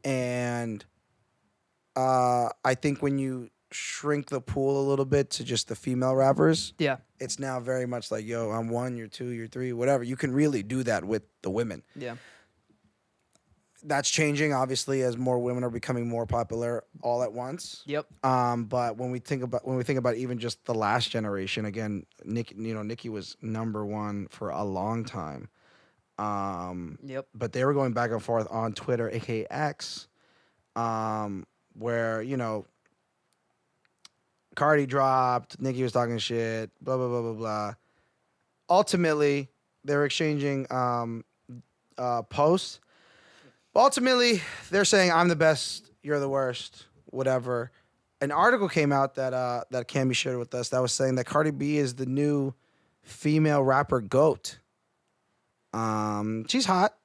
and I think when you shrink the pool a little bit to just the female rappers, Yeah. it's now very much like, yo, I'm 1, you're 2, you're 3, whatever. You can really do that with the women. Yeah. That's changing, obviously, as more women are becoming more popular all at once. Yep. But when we think about even just the last generation, again, Nicki was number 1 for a long time. Yep. But they were going back and forth on Twitter, aka X, where Cardi dropped, Nicki was talking shit, blah blah blah blah blah. Ultimately, they were exchanging posts. Ultimately, they're saying I'm the best, you're the worst, whatever. An article came out that Cammie shared with us that was saying that Cardi B is the new female rapper GOAT. She's hot.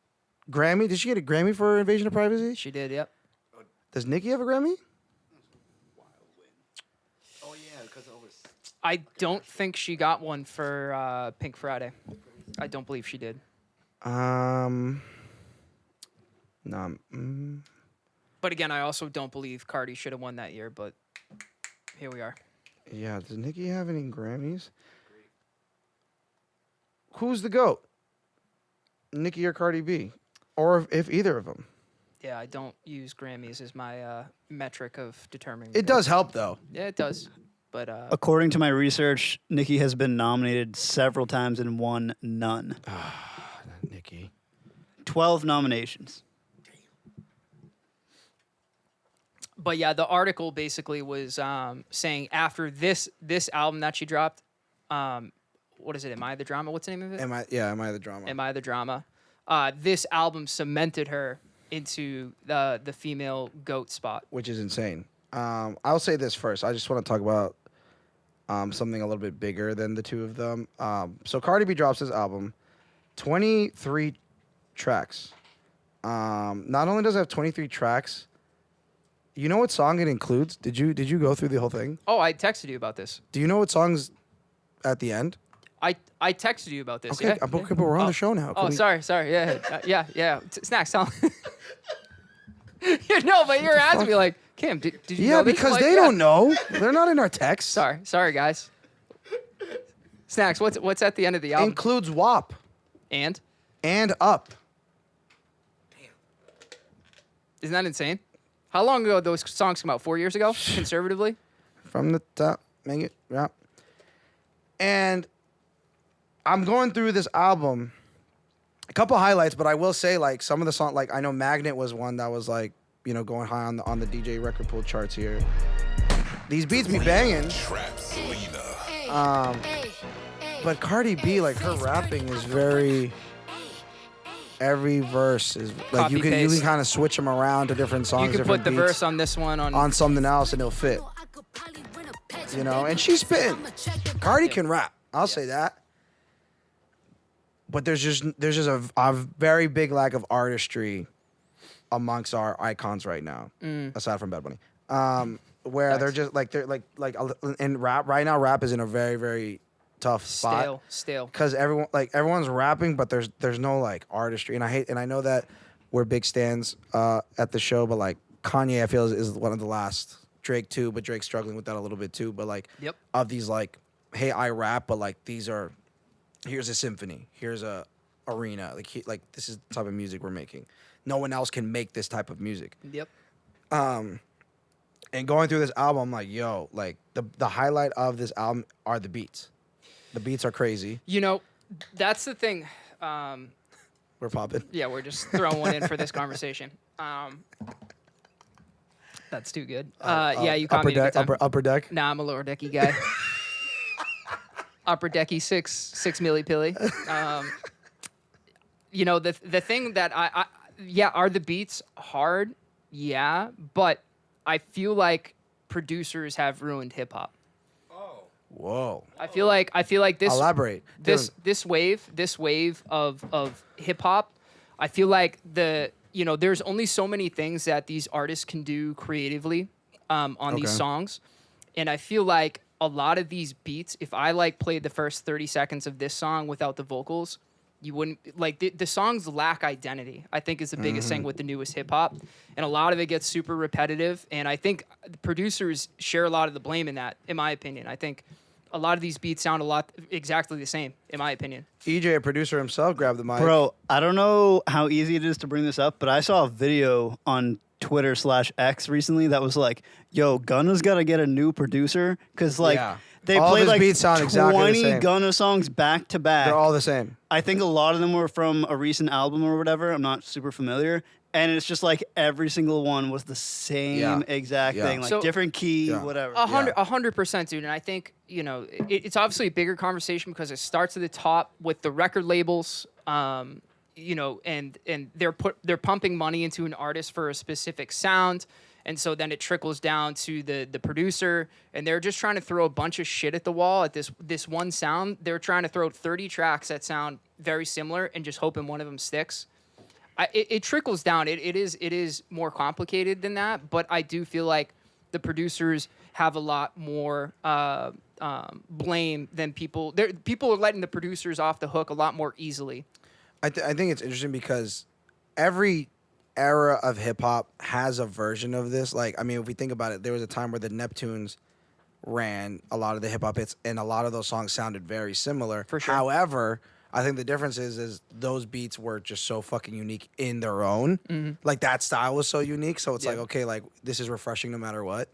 Grammy. Did she get a Grammy for Invasion of Privacy? She did, yep. Does Nicki have a Grammy? Oh yeah, because over. I don't think she got one for Pink Friday. I don't believe she did. No. But again, I also don't believe Cardi should have won that year, but here we are. Yeah. Does Nicki have any Grammys? Who's the GOAT? Nicki or Cardi B? Or if either of them? Yeah, I don't use Grammys as my metric of determining. It does help, though. Yeah, it does. But According to my research, Nicki has been nominated several times and won none. Nicki. 12 nominations. But yeah, the article basically was saying after this album that she dropped, what is it? Am I the Drama? What's the name of it? Am I the drama? Am I the Drama? This album cemented her into the female GOAT spot. Which is insane. I'll say this first. I just want to talk about something a little bit bigger than the two of them. So Cardi B drops his album, 23 tracks. Not only does it have 23 tracks, you know what song it includes? Did you go through the whole thing? Oh, I texted you about this. Do you know what songs at the end? I texted you about this. Okay, Yeah. but we're on the show now. Oh, Can we- sorry. Yeah. Snacks, tell No, but you're asking me like, Kim, did you Yeah, know this? because Like, they yeah. don't know. They're not in our text. Sorry, guys. Snacks, what's at the end of the album? Includes WAP And? and Up. Isn't that insane? How long ago those songs come out? 4 years ago, conservatively? From the top, make it, yeah. And I'm going through this album, a couple highlights, but I will say, like, some of the songs, like, I know Magnet was one that was, like, going high on the DJ record pool charts here. These beats be banging. But Cardi B, like, her rapping is very, every verse is, like, you can Copy-paste. kind of switch them around to different songs, You can different put the beats, verse on this one on something else and it'll fit. And she's spitting. Cardi can rap. I'll say that. But there's just a very big lack of artistry amongst our icons right now, aside from Bad Bunny. Where they're just like in rap right now. Rap is in a very, very tough spot. Stale. Because everyone's rapping, but there's no like artistry, and I know that we're big stands at the show, but like Kanye, I feel is one of the last Drake too, but Drake's struggling with that a little bit too. But like, Yep. of these like, hey, I rap, but like here's a symphony, here's a arena, like this is the type of music we're making. No one else can make this type of music. Yep. And going through this album, I'm like, yo, like the highlight of this album are the beats. The beats are crazy. You know, that's the thing. We're popping. Yeah, we're just throwing one in for this conversation. That's too good. Yeah, you caught upper me at a deck, good time. upper deck. Nah, I'm a lower decky guy. Upper decky, six milli pilly. You know, the thing that I yeah, are the beats hard? Yeah, but I feel like producers have ruined hip hop. Whoa. I feel like this Elaborate. this wave of hip hop. I feel like there's only so many things that these artists can do creatively on these Okay. songs, and I feel like a lot of these beats, if I like played the first 30 seconds of this song without the vocals, you wouldn't like the songs lack identity. I think is the biggest thing with the newest hip hop, and a lot of it gets super repetitive. And I think the producers share a lot of the blame in that. In my opinion, I think a lot of these beats sound exactly the same. In my opinion, EJ, a producer himself, grabbed the mic. Bro, I don't know how easy it is to bring this up, but I saw a video on Twitter/X recently that was like, yo, Gunna's got to get a new producer because like Yeah. they All of played his like beats sound 20 exactly the same. Gunna songs back to back. They're all the same. I think a lot of them were from a recent album or whatever. I'm not super familiar. And it's just like every single one was the same Yeah. exact Yeah. thing, like So- different key, Yeah. whatever. 100%, dude. And I think it's obviously a bigger conversation because it starts at the top with the record labels. And they're pumping money into an artist for a specific sound, and so then it trickles down to the producer, and they're just trying to throw a bunch of shit at the wall at this one sound. They're trying to throw 30 tracks that sound very similar and just hoping one of them sticks. It trickles down. It is more complicated than that, but I do feel like the producers have a lot more blame than people. People are letting the producers off the hook a lot more easily. I think it's interesting because every era of hip hop has a version of this. Like, I mean, if we think about it, there was a time where the Neptunes ran a lot of the hip hop hits, and a lot of those songs sounded very similar. For sure. However, I think the difference is those beats were just so fucking unique in their own. Like that style was so unique. So it's like, okay, like this is refreshing no matter what.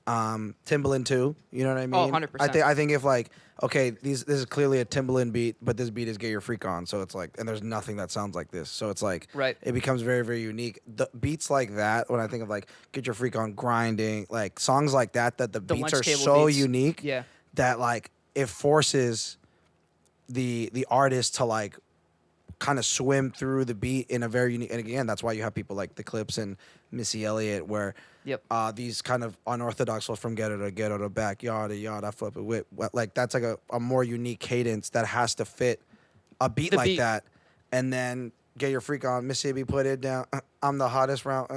Timbaland too, you know what I mean? 100%. I think if like, okay, this is clearly a Timbaland beat, but this beat is Get Your Freak On. So it's like, and there's nothing that sounds like this. So it's like, Right. it becomes very, very unique. The beats like that, when I think of like Get Your Freak On, Grinding, like songs like that the beats lunch are table so beats. unique Yeah. that like it forces the artist to like kind of swim through the beat in a very unique, and again, that's why you have people like the Clips and Missy Elliott, where Yep. these kind of unorthodox flows from ghetto to backyard to yard, I flip it with, like that's like a more unique cadence that has to fit a beat The like beat. that, and then Get Your Freak On, Mississippi, put it down, I'm the hottest round,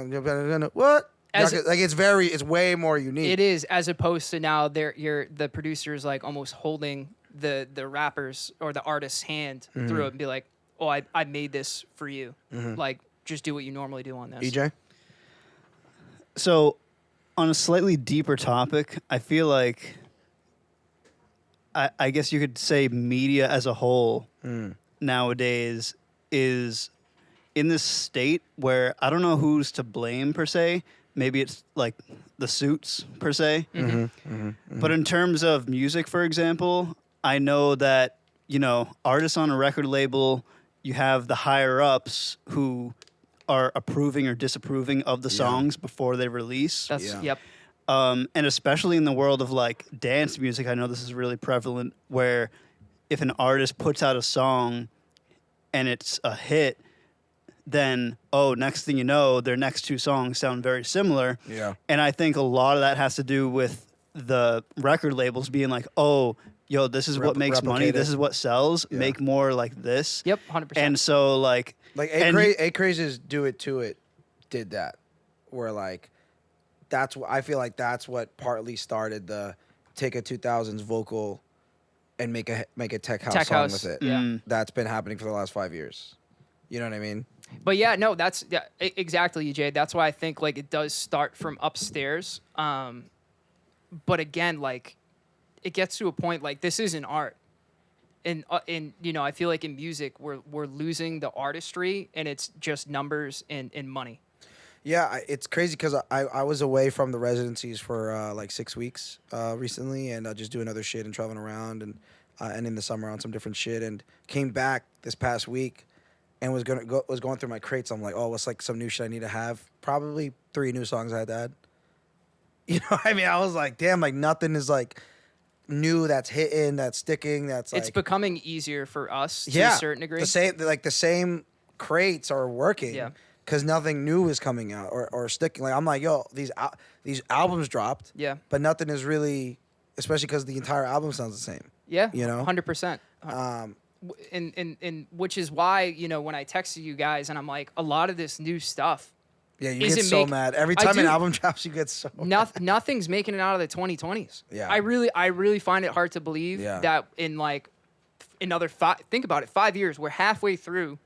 what? As- Like it's way more unique. It is, as opposed to now the producer's like almost holding the rappers or the artist's hand through it and be like, oh, I made this for you. Like, just do what you normally do on this. EJ? So, on a slightly deeper topic, I feel like I guess you could say media as a whole nowadays is in this state where I don't know who's to blame per se. Maybe it's like the suits per se. But in terms of music, for example, I know that, artists on a record label, you have the higher ups who are approving or disapproving of the songs before they release. That's Yeah. yep. And especially in the world of like dance music, I know this is really prevalent where if an artist puts out a song and it's a hit, then, next thing you know, their next two songs sound very similar. Yeah. And I think a lot of that has to do with the record labels being like, yo, this is what makes money. replicate This it. is what sells. Yeah. Make more like this. Yep, 100%. And so like A Craze's Do It To It did that, where like that's what I feel like that's what partly started the take a 2000s vocal and make a tech house Tech song house, with it. yeah. That's been happening for the last 5 years. You know what I mean? But yeah, no, that's exactly, EJ. That's why I think like it does start from upstairs. but again, like, it gets to a point like this isn't art. And you know, I feel like in music we're losing the artistry, and it's just numbers and money. Yeah, it's crazy because I was away from the residencies for like 6 weeks recently, and just doing other shit and traveling around, and in the summer on some different shit, and came back this past week, and was going through my crates. I'm like, oh, what's like some new shit I need to have? Probably 3 new songs I had to add. You know what I mean? I was like, damn, like nothing is like new that's hitting, that's sticking, that's like... It's becoming easier for us to yeah, a certain degree. The same crates are working. Yeah. Because nothing new is coming out or sticking. Like I'm like, yo, these albums dropped. Yeah. But nothing is really, especially because the entire album sounds the same. Yeah. You know? 100%. And which is why, you know, when I texted you guys and I'm like, a lot of this new stuff. Yeah, you Isn't get so make- mad every I time an do. album drops. You get so Nothing's making it out of the 2020s. Yeah. I really find it hard to believe Yeah. that in like another 5. Think about it. 5 years. We're halfway through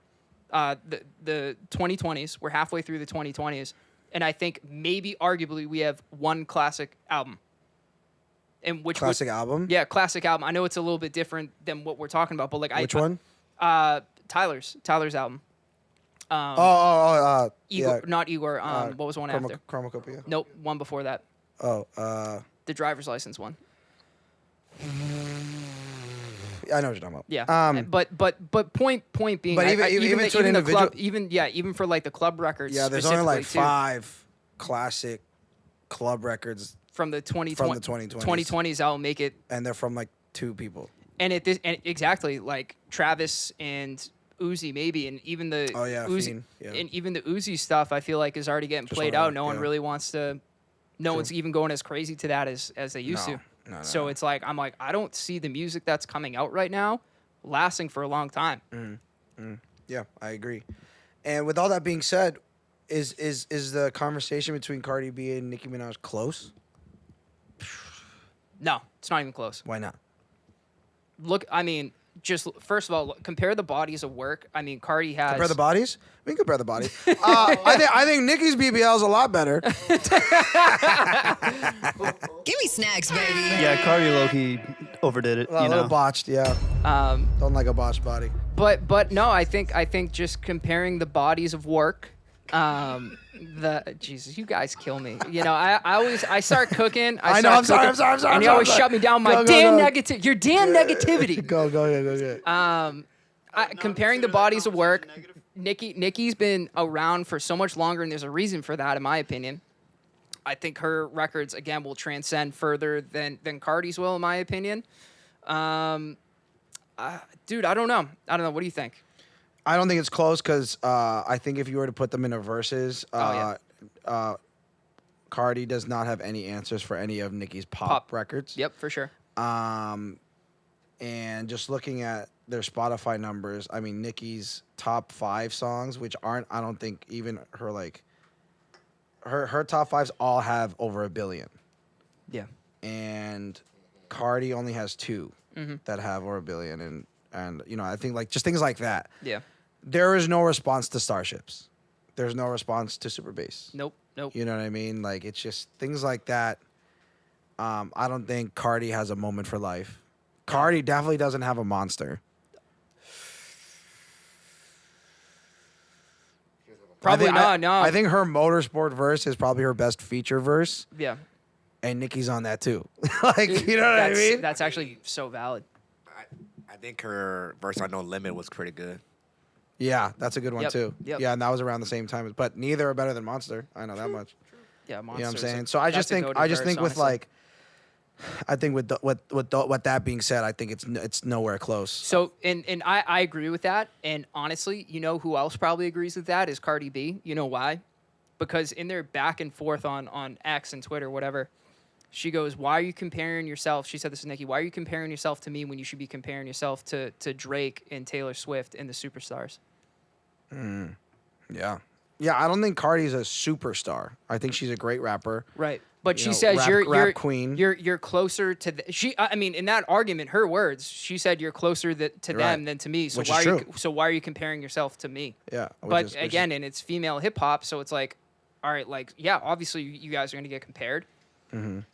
the 2020s. We're halfway through the 2020s, and I think maybe arguably we have one classic album. And which classic album. Yeah, classic album. I know it's a little bit different than what we're talking about, but like Which one? Tyler's album. Igor, Igor, not Igor. What was one after? Chromacopia. Nope, one before that. Oh, The driver's license one. I know what you're talking about. Yeah. But point being, But even to an individual- club, even for like the club records. Yeah, there's only like specifically, too, 5 classic club records, from the 2020s. I'll make it. and they're from like 2 people. And exactly like Travis and Uzi maybe, and even the Oh, yeah, Uzi, Fiend, yeah. and even the Uzi stuff I feel like is already getting played one of out. them, No one yeah. really wants to. No one's even going as crazy to that as they used No, to. no, So no. it's like I'm like I don't see the music that's coming out right now lasting for a long time. Yeah, I agree. And with all that being said, is the conversation between Cardi B and Nicki Minaj close? No, it's not even close. Why not? Look, I mean, just first of all, compare the bodies of work. I mean, Cardi has Compare the bodies? We can compare the bodies. I think Nicki's BBL is a lot better. Give me snacks, baby. Yeah, Cardi low-key overdid it. A You little know, botched, yeah. Don't like a botched body. But no, I think just comparing the bodies of work. Jesus, you guys kill me. You know, I start cooking. I know, I'm sorry, and I'm you always sorry. shut me down. My Go, damn go. negative, your damn negativity. Go ahead. Comparing the bodies of work, Nicki's been around for so much longer, and there's a reason for that, in my opinion. I think her records again will transcend further than Cardi's will, in my opinion. Dude, I don't know. What do you think? I don't think it's close because I think if you were to put them in a versus, Cardi does not have any answers for any of Nicki's pop records. Yep, for sure. And just looking at their Spotify numbers, I mean, Nicki's top 5 songs, which aren't, I don't think even her like, her top 5s all have over 1 billion. Yeah. And Cardi only has 2 that have over 1 billion. And you know, I think like just things like that. Yeah. There is no response to Starships. There's no response to Super Bass. Nope. You know what I mean? Like, it's just things like that. I don't think Cardi has a moment for life. Cardi definitely doesn't have a monster. Probably I think, no. I think her motorsport verse is probably her best feature verse, Yeah. and Nicki's on that too. Like, you know what I mean? That's actually so valid. I think her verse on No Limit was pretty good. Yeah, that's a good one Yep, too. yep. Yeah, and that was around the same time. But neither are better than Monster. I know that much. Yeah, You know what I'm Monster's saying? So I just think with honestly. with that being said, I think it's nowhere close. So and I agree with that. And honestly, you know who else probably agrees with that is Cardi B. You know why? Because in their back and forth on X and Twitter, whatever, she goes, "Why are you comparing yourself?" She said this to Nicki. "Why are you comparing yourself to me when you should be comparing yourself to Drake and Taylor Swift and the superstars?" Yeah. Yeah, I don't think Cardi's a superstar. I think she's a great rapper. Right. But You she know, says rap- you're rap queen. You're closer to she. I mean, in that argument, her words, she said you're closer to them Right. than to me. So Which why is are you true. so why are you comparing yourself to me? Yeah. But again, and it's female hip hop, so it's like, all right, like yeah, obviously you guys are gonna get compared,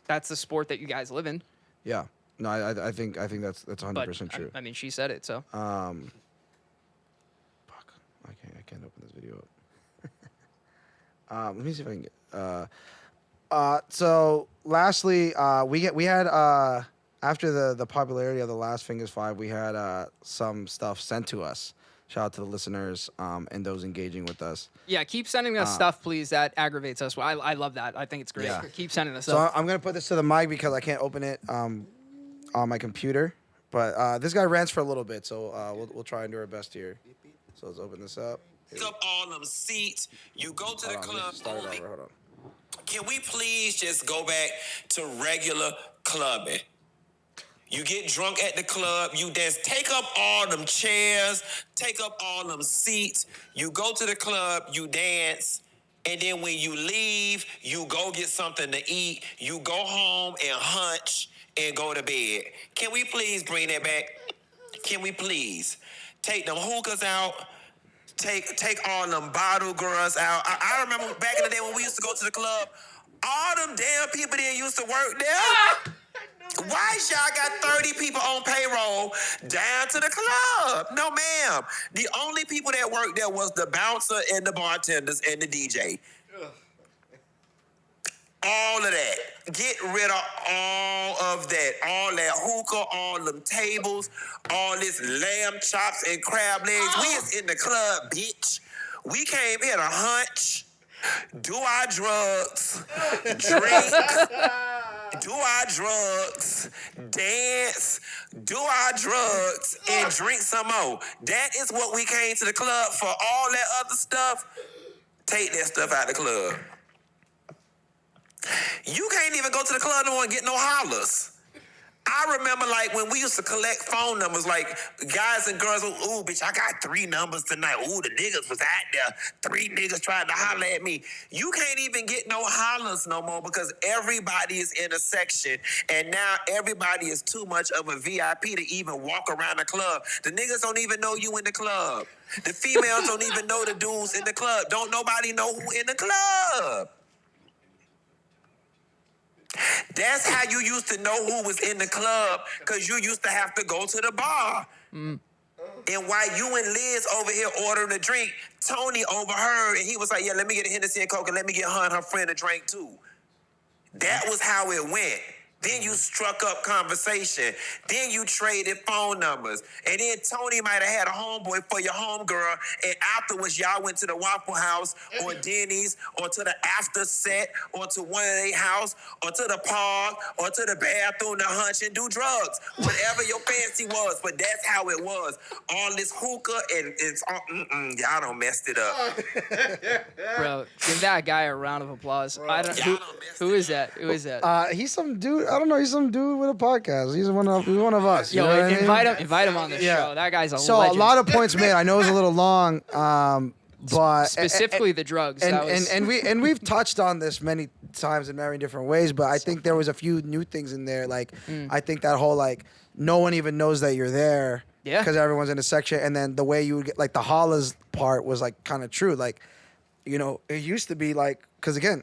That's the sport that you guys live in. Yeah. No, I think that's 100% But true. I mean, she said it, so. Fuck. I can't open this video up. Let me see if I can get. So lastly, we had after the popularity of the last Fingaz Five, we had some stuff sent to us. Shout out to the listeners and those engaging with us. Yeah, keep sending us stuff, please. That aggravates us. Well, I love that. I think it's great. Yeah. Keep sending us So stuff. I'm gonna put this to the mic because I can't open it on my computer. But this guy rants for a little bit, so we'll try and do our best here. So let's open this up. Pick up all them seats. You go to the Hold on, let me club just start it only. over. Hold on. Can we please just go back to regular clubbing? You get drunk at the club, you dance, take up all them chairs, take up all them seats. You go to the club, you dance, and then when you leave, you go get something to eat. You go home and hunch and go to bed. Can we please bring that back? Can we please take them hookahs out? Take all them bottle girls out. I remember back in the day when we used to go to the club, all them damn people that used to work there. Why y'all got 30 people on payroll down to the club? No, ma'am. The only people that worked there was the bouncer and the bartenders and the DJ. All of that. Get rid of all of that. All that hookah, all them tables, all this lamb chops and crab legs. We is in the club, bitch. We came here to hunch, do our drugs, drink, do our drugs, dance, do our drugs, and drink some more. That is what we came to the club for. All that other stuff, take that stuff out of the club. You can't even go to the club no more and get no hollers. I remember like when we used to collect phone numbers, like guys and girls, ooh, bitch, I got 3 numbers tonight. Ooh, the niggas was out there. 3 niggas tried to holler at me. You can't even get no hollers no more because everybody is in a section and now everybody is too much of a VIP to even walk around the club. The niggas don't even know you in the club. The females don't even know the dudes in the club. Don't nobody know who in the club. That's how you used to know who was in the club, because you used to have to go to the bar. And while you and Liz over here ordering a drink, Tony overheard, and he was like, yeah, let me get a Hennessy and Coke, and let me get her and her friend a drink too. That was how it went. Then you struck up conversation. Then you traded phone numbers. And then Tony might have had a homeboy for your homegirl. And afterwards, y'all went to the Waffle House or Denny's or to the after set or to one of their house or to the park or to the bathroom to hunch and do drugs. Whatever your fancy was. But that's how it was. All this hookah and it's all, y'all done messed it up. Bro, give that guy a round of applause. I don't, who is that? Who is that? He's some dude. I don't know. He's some dude with a podcast. He's one of us. You Yo, know what I mean? invite him on the show. That guy's a So legend. a lot of points made. I know it's a little long, but Specifically the drugs. and we've touched on this many times in many different ways. But I think there was a few new things in there. Like I think that whole like no one even knows that you're there. Yeah. Because everyone's in a section, and then the way you would get like the hollers part was like kind of true. Like, you know, it used to be like because again,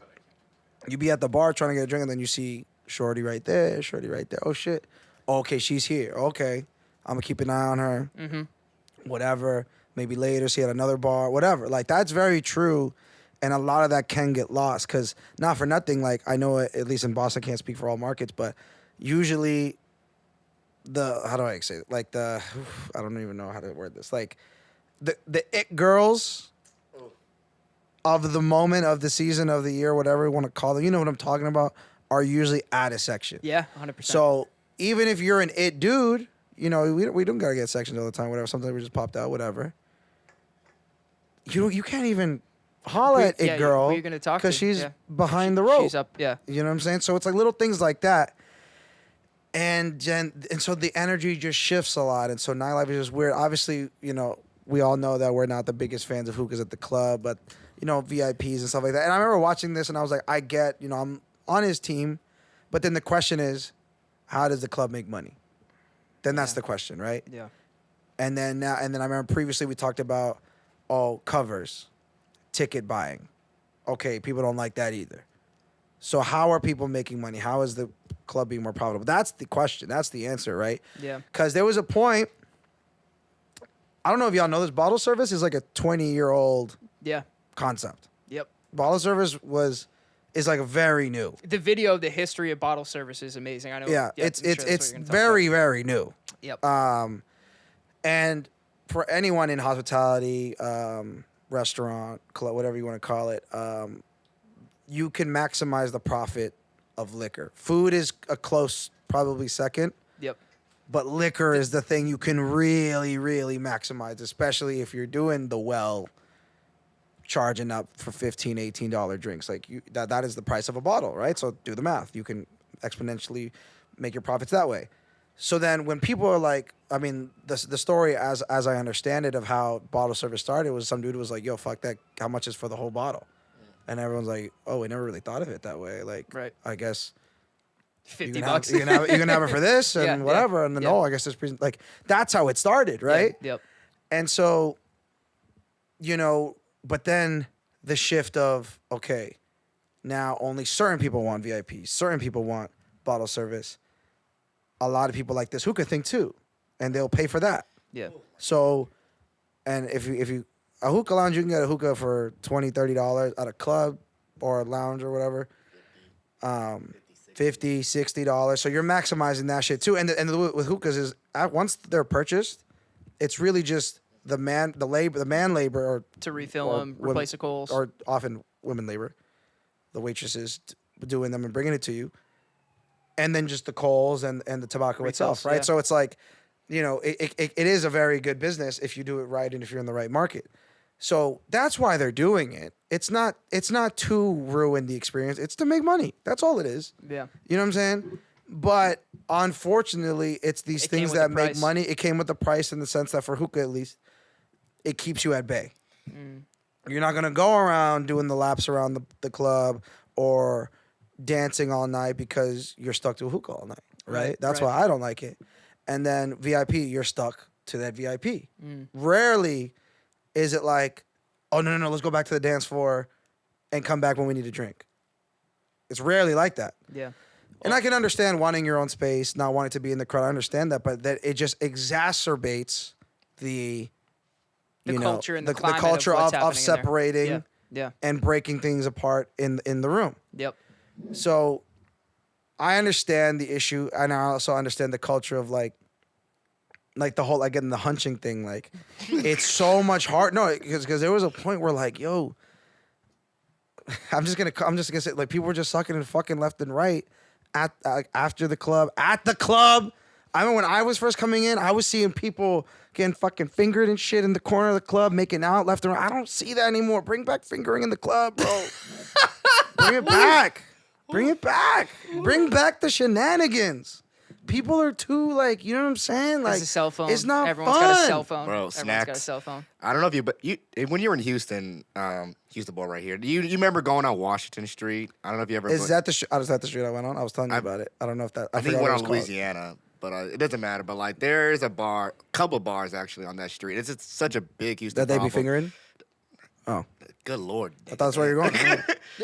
you'd be at the bar trying to get a drink, and then you see Shorty right there, Shorty right there. Oh shit. Okay, she's here. Okay, I'm gonna keep an eye on her. Whatever. Maybe later see at another bar. Whatever. Like that's very true, and a lot of that can get lost. Cause not for nothing. Like I know at least in Boston, I can't speak for all markets, but usually how do I say it? Like I don't even know how to word this. Like the it girls of the moment of the season of the year, whatever you want to call them. You know what I'm talking about. Are usually at a section. Yeah, 100%. So even if you're an it dude, you know, we don't gotta get sections all the time, whatever. Sometimes we just popped out, whatever. You can't even holler at it girl who you gonna talk to? because she's Yeah. behind the rope. She's up, yeah. You know what I'm saying? So it's like little things like that. And so the energy just shifts a lot. And so nightlife is just weird. Obviously, you know, we all know that we're not the biggest fans of hookahs at the club, but you know, VIPs and stuff like that. And I remember watching this and I was like, I get, you know, I'm on his team, but then the question is, how does the club make money? Then that's the question, right? Yeah. And then I remember previously we talked about covers, ticket buying. Okay, people don't like that either. So how are people making money? How is the club being more profitable? That's the question. That's the answer, right? Yeah. Because there was a point. I don't know if y'all know this. Bottle service is like a 20-year-old Yeah. concept. Yep. Bottle service is like very new. The video of the history of bottle service is amazing. I know. Yeah, I'm it's sure that's what it's you're gonna talk very very new. about. Yep. And for anyone in hospitality, restaurant, club, whatever you want to call it, you can maximize the profit of liquor. Food is a close, probably second, Yep. but liquor is the thing you can really, really maximize, especially if you're doing the well, charging up for $15, $18 drinks. Like that is the price of a bottle, right? So do the math. You can exponentially make your profits that way. So then when people are like, I mean, the story as I understand it of how bottle service started was some dude was like, yo, fuck that. How much is for the whole bottle? And everyone's like, oh, we never really thought of it that way. Like, Right. I guess you $50. can have it for this and Yeah, whatever. yeah, And then, yeah. oh, I guess this, like, that's how it started, right? Yep. And so, but then the shift of, okay, now only certain people want VIP, certain people want bottle service. A lot of people like this hookah thing too, and they'll pay for that. Yeah. So, and if you a hookah lounge, you can get a hookah for $20, $30 at a club or a lounge or whatever. $50, $60. So you're maximizing that shit too. And with hookahs is once they're purchased, it's really just the man labor or to refill or them, women- replace the coals. or often women labor, the waitresses doing them and bringing it to you, and then just the coals and the tobacco itself, right? yeah. So it's like, it is a very good business if you do it right and if you're in the right market. So that's why they're doing it. It's not to ruin the experience. It's to make money. That's all it is. Yeah. You know what I'm saying? But unfortunately, it's these It came things with that the make price. money. It came with the price in the sense that for hookah, at least, it keeps you at bay. You're not gonna go around doing the laps around the club or dancing all night because you're stuck to a hookah all night, right? Right, That's right. why I don't like it. And then VIP, you're stuck to that VIP. Rarely is it like, oh no, let's go back to the dance floor and come back when we need a drink. It's rarely like that. Yeah. And I can understand wanting your own space, not wanting to be in the crowd. I understand that, but that it just exacerbates the culture and the climate of culture what's happening in there. separating Yeah. and breaking things apart in the room. Yep. So I understand the issue, and I also understand the culture of like the whole again the hunching thing. Like it's so much hard. No, because there was a point where like, yo, I'm just gonna say like people were just sucking and fucking left and right after the club at the club. I mean, when I was first coming in, I was seeing people getting fucking fingered and shit in the corner of the club, making out left and right. I don't see that anymore. Bring back fingering in the club, bro. Bring it back. Bring it back. Bring back the shenanigans. People are too like, you know what I'm saying? Like, It's a cell phone. It's not Everyone's fun. got a cell phone. Bro, Everyone's got a Snax. cell phone. I don't know if when you were in Houston, Houston Bowl right here. Do you remember going on Washington Street? I don't know if you ever. Is that the street I went on? I was telling you about it. I don't know if that. I think forgot we what went it on was called. Louisiana, but it doesn't matter. But like, there's a couple bars actually on that street. It's such a big Houston. That they be problem. fingering? Oh, Good lord. I thought that's where you're going.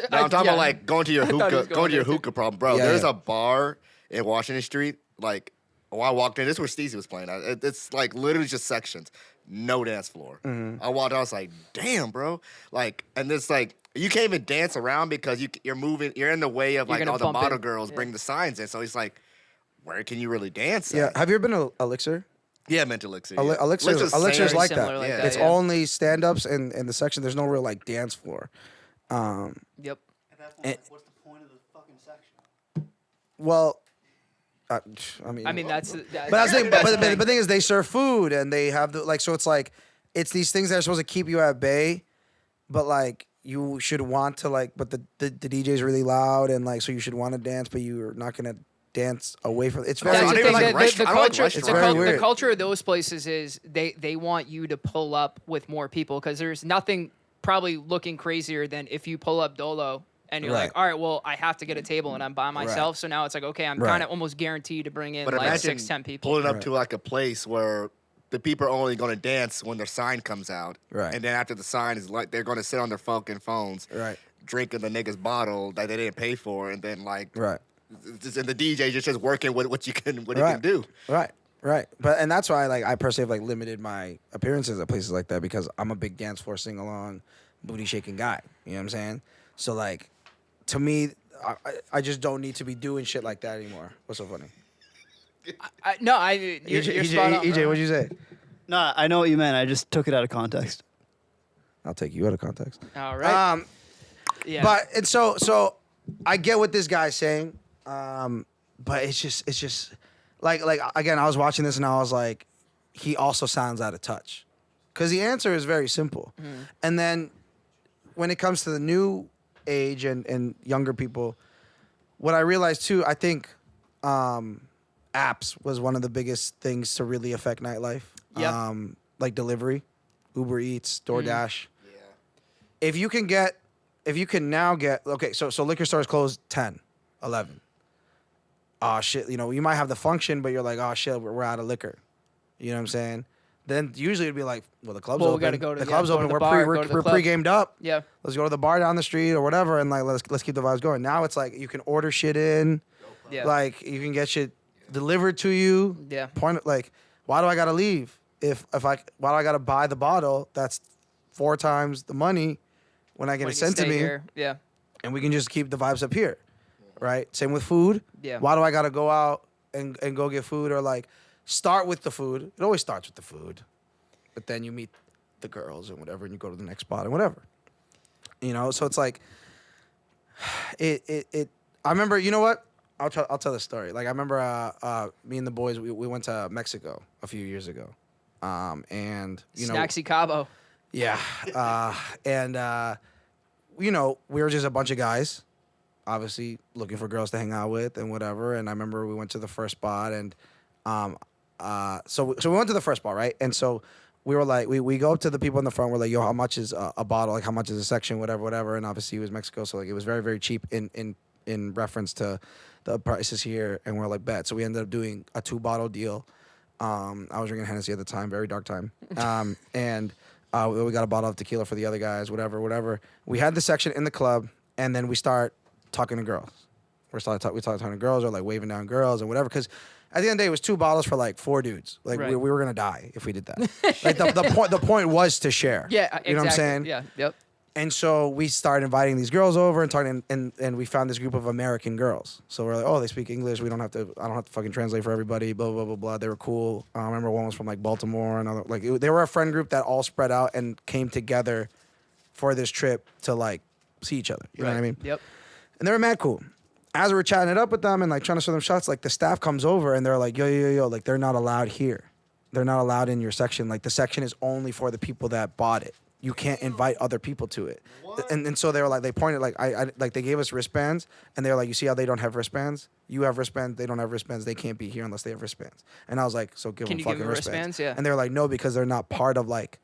No, I'm talking about like going to your thought he hookah, was going there, too. hookah problem, bro. Yeah, There's yeah. a bar in Washington Street. Like, when I walked in, this is where Steezy was playing. It's like literally just sections, no dance floor. Mm-hmm. I walked out, I was like, damn, bro. Like, and it's like you can't even dance around because you're moving. You're in the way of You're like gonna all the bump model in. girls Yeah. bring the signs in. So he's like, where can you really dance? Yeah. at? Have you ever been to Elixir? Yeah, Mental Elixir. Elixir's Very like similar that. like Yeah. that, It's yeah. only stand-ups and the section. There's no real like dance floor. Yep. At that point, what's the point of the fucking section? Well, I mean, That's. But that's the thing. But the thing is, they serve food and they have the like. So it's like, it's these things that are supposed to keep you at bay, but like you should want to like. But the DJ's really loud and like, so you should want to dance, but you're not gonna dance away from. It's very. That's I the don't thing. even like The I don't like culture, restaurants. It's very the weird. culture of those places is they want you to pull up with more people because there's nothing probably looking crazier than if you pull up Dolo and you're Right. like, all right, well, I have to get a table and I'm by myself. So now it's like, okay, I'm Right. kind of almost guaranteed to bring in But like imagine 6-10 people. pulling up Right. to like a place where the people are only going to dance when their sign comes out. Right. And then after the sign is like, they're going to sit on their fucking phones. Right. drinking the nigga's bottle that they didn't pay for, and then like Right. and the DJ just working with what he can do. Right. And that's why like I personally have like limited my appearances at places like that because I'm a big dance floor sing along, booty shaking guy. You know what I'm saying? So like, to me, I just don't need to be doing shit like that anymore. What's so funny? You're spot on, EJ, bro. what'd you say? No, I know what you meant. I just took it out of context. I'll take you out of context. All right. Yeah. But and so I get what this guy's saying, but it's just like again, I was watching this and I was like, he also sounds out of touch, because the answer is very simple, and then when it comes to the new age and younger people, what I realized too, I think apps was one of the biggest things to really affect nightlife. Yep. Like delivery, Uber Eats, DoorDash. If you can now get, okay, so liquor stores close 10, 11. Oh, shit, you might have the function, but you're like, oh, shit, we're out of liquor. You know what I'm saying? Then usually it'd be like, well, the club's open. We gotta go to the club's open. the We're bar, go to the we're club. pre-gamed up. Yeah. Let's go to the bar down the street or whatever, and like let's keep the vibes going. Now it's like you can order shit in. Yeah. Like you can get shit delivered to you. Yeah. Like, why do I gotta leave? Why do I gotta buy the bottle that's 4 times the money when I get When it you sent to stay me, here. Yeah. and we can just keep the vibes up here, right? Same with food. Yeah. Why do I gotta go out and go get food, or like start with the food? It always starts with the food, but then you meet the girls and whatever, and you go to the next spot and whatever. So it's like it. I remember. You know what? I'll tell the story. Like I remember me and the boys we went to Mexico a few years ago, and Snaxy Cabo. yeah, and we were just a bunch of guys, obviously looking for girls to hang out with and whatever. And I remember we went to the first spot, and so we went to the first spot, right? And so we were like, we go up to the people in the front. We're like, yo, how much is a bottle? Like, how much is a section? Whatever. And obviously it was Mexico, so like it was very, very cheap in reference to the prices here. And we're like, bet. So we ended up doing a 2-bottle deal. I was drinking Hennessy at the time, very dark time. And we got a bottle of tequila for the other guys, whatever. We had the section in the club, and then we start talking to girls. We started talking to girls, or like waving down girls and whatever, because at the end of the day, it was 2 bottles for like 4 dudes. Like Right. we were gonna die if we did that. Like the point was to share. Yeah, exactly. You know what I'm saying? Yeah, yep. And so we started inviting these girls over and talking, and we found this group of American girls. So we're like, oh, they speak English. I don't have to fucking translate for everybody. Blah blah blah blah. They were cool. I remember one was from like Baltimore, and they were a friend group that all spread out and came together for this trip to like see each other. You know what I mean? Yep. And they were mad cool. As we were chatting it up with them and like trying to serve them shots, like the staff comes over and they're like, yo, like they're not allowed here. They're not allowed in your section. Like the section is only for the people that bought it. You can't invite other people to it. And so they were like, they pointed like like they gave us wristbands, and they were like, you see how they don't have wristbands? You have wristbands, they don't have wristbands. They can't be here unless they have wristbands. And I was like, so give Can them you fucking give them wristbands? Yeah. And they were like, no, because they're not part of like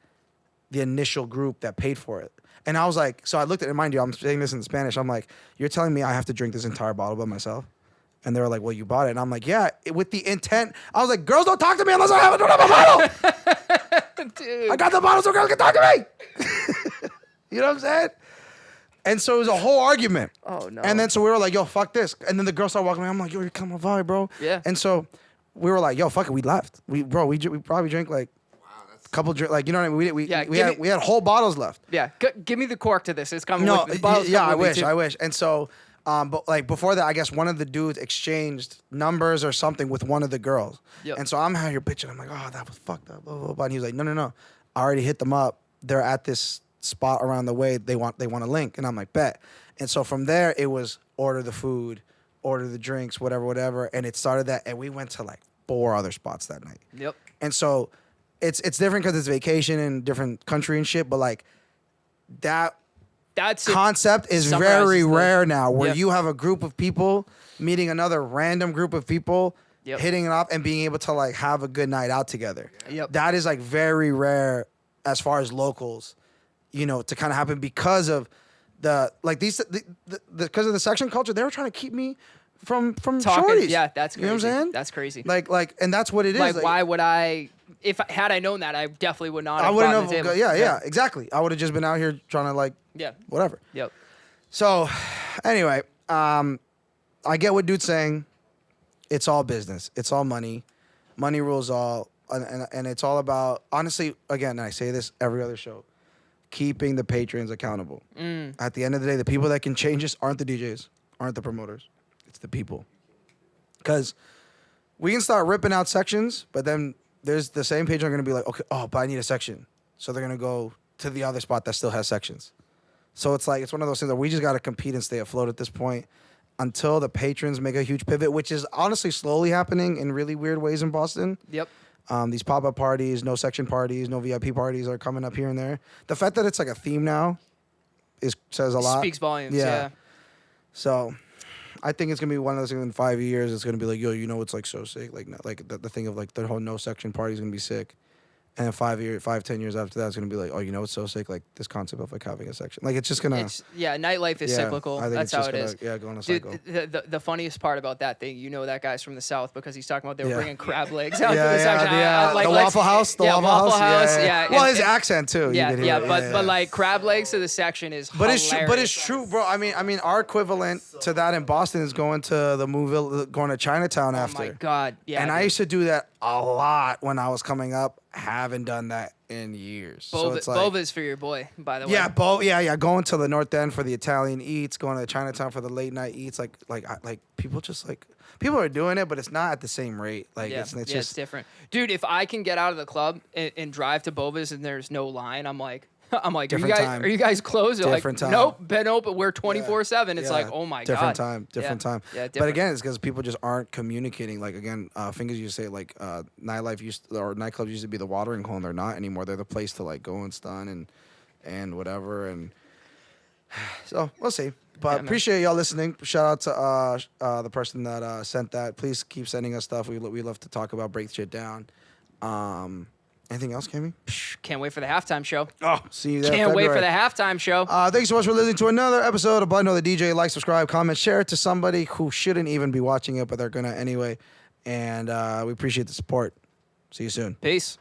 the initial group that paid for it. And I was like, so I looked at it, mind you, I'm saying this in Spanish. I'm like, you're telling me I have to drink this entire bottle by myself? And they were like, well, you bought it. And I'm like, yeah, with the intent. I was like, girls don't talk to me unless I don't have a bottle. Dude. I got the bottle so girls can talk to me. You know what I'm saying? And so it was a whole argument. Oh, no. And then so we were like, yo, fuck this. And then the girls started walking away. I'm like, yo, you're kind of a vibe, bro. Yeah. And so we were like, yo, fuck it. We left. We probably drank like a couple drinks. Like, you know what I mean? We had whole bottles left. Yeah. Give me the cork to this. It's coming No, with me. The bottle's yeah, coming with me, I too. wish. And so, but like before that, I guess one of the dudes exchanged numbers or something with one of the girls. Yep. And so I'm out here bitching. I'm like, oh, that was fucked up. Blah, blah, blah. And he was like, no. I already hit them up. They're at this spot around the way. They want a link. And I'm like, bet. And so from there, it was order the food, order the drinks, whatever. And it started that. And we went to like 4 other spots that night. Yep. And so it's different because it's vacation in different country and shit. But like that's it. concept is Summarizes very the- rare now, where Yep. you have a group of people meeting another random group of people, Yep. hitting it up and being able to like have a good night out together. Yep. That is like very rare as far as locals, to kind of happen because of because of the section culture. They were trying to keep me from Talking. shorties. Yeah, that's crazy. You know what I'm saying? That's crazy. Like, and that's what it is. Like, why would I? Had I known that, I definitely would not. I have wouldn't gotten the have. table. Yeah, exactly. I would have just been out here trying to like Yeah. whatever. Yep. So, anyway, I get what dude's saying. It's all business. It's all money. Money rules all. And it's all about, honestly, again, I say this every other show, keeping the patrons accountable. At the end of the day, the people that can change this aren't the DJs, aren't the promoters. It's the people. Because we can start ripping out sections, but then there's the same patron going to be like, okay, oh, but I need a section. So they're going to go to the other spot that still has sections. So it's like, it's one of those things that we just got to compete and stay afloat at this point until the patrons make a huge pivot, which is honestly slowly happening in really weird ways in Boston. Yep. These pop-up parties, no section parties, no VIP parties are coming up here and there. The fact that it's like a theme now says a lot. Speaks volumes, yeah. So I think it's going to be one of those things in 5 years. It's going to be like, yo, you know, it's like so sick. Like the thing of like the whole no section party is going to be sick. And then 10 years after that, it's going to be like, oh, you know what's so sick? Like this concept of like having a section. Like it's just going to. Nightlife is cyclical. I think That's it's how just it is. Go on a Dude, cycle. the funniest part about that thing, you know that guy's from the South because he's talking about they were bringing crab legs out to Yeah, the section. the Waffle House. The Waffle House. Yeah. Well, his accent too. But like crab legs to the section is hilarious. But it's true, bro. I mean, our equivalent to that in Boston is going to going to Chinatown after. Oh my God, yeah. And I used to do that a lot when I was coming up. Haven't done that in years. So it's like, Bova's for your boy, by the way. Yeah, going to the North End for the Italian eats, going to Chinatown for the late night eats. Like people just like people are doing it, but it's not at the same rate. Like it's just it's different, dude. If I can get out of the club and drive to Bova's and there's no line, I'm like, are you guys closed? They're Different like, time. nope, been open. We're 24/7. It's like, oh my different God. Different time. Yeah, But different. again, it's because people just aren't communicating. Like again, Fingaz used to say like nightclubs used to be the watering hole. And they're not anymore. They're the place to like go and stun and whatever. And so we'll see. But appreciate y'all listening. Shout out to the person that sent that. Please keep sending us stuff. We love to talk about, break shit down. Anything else, Cammie? Can't wait for the halftime show. Oh, see you there. Can't wait for February. the halftime show. Thanks so much for listening to another episode of Bud Know the DJ. Like, subscribe, comment, share it to somebody who shouldn't even be watching it, but they're gonna anyway. And we appreciate the support. See you soon. Peace.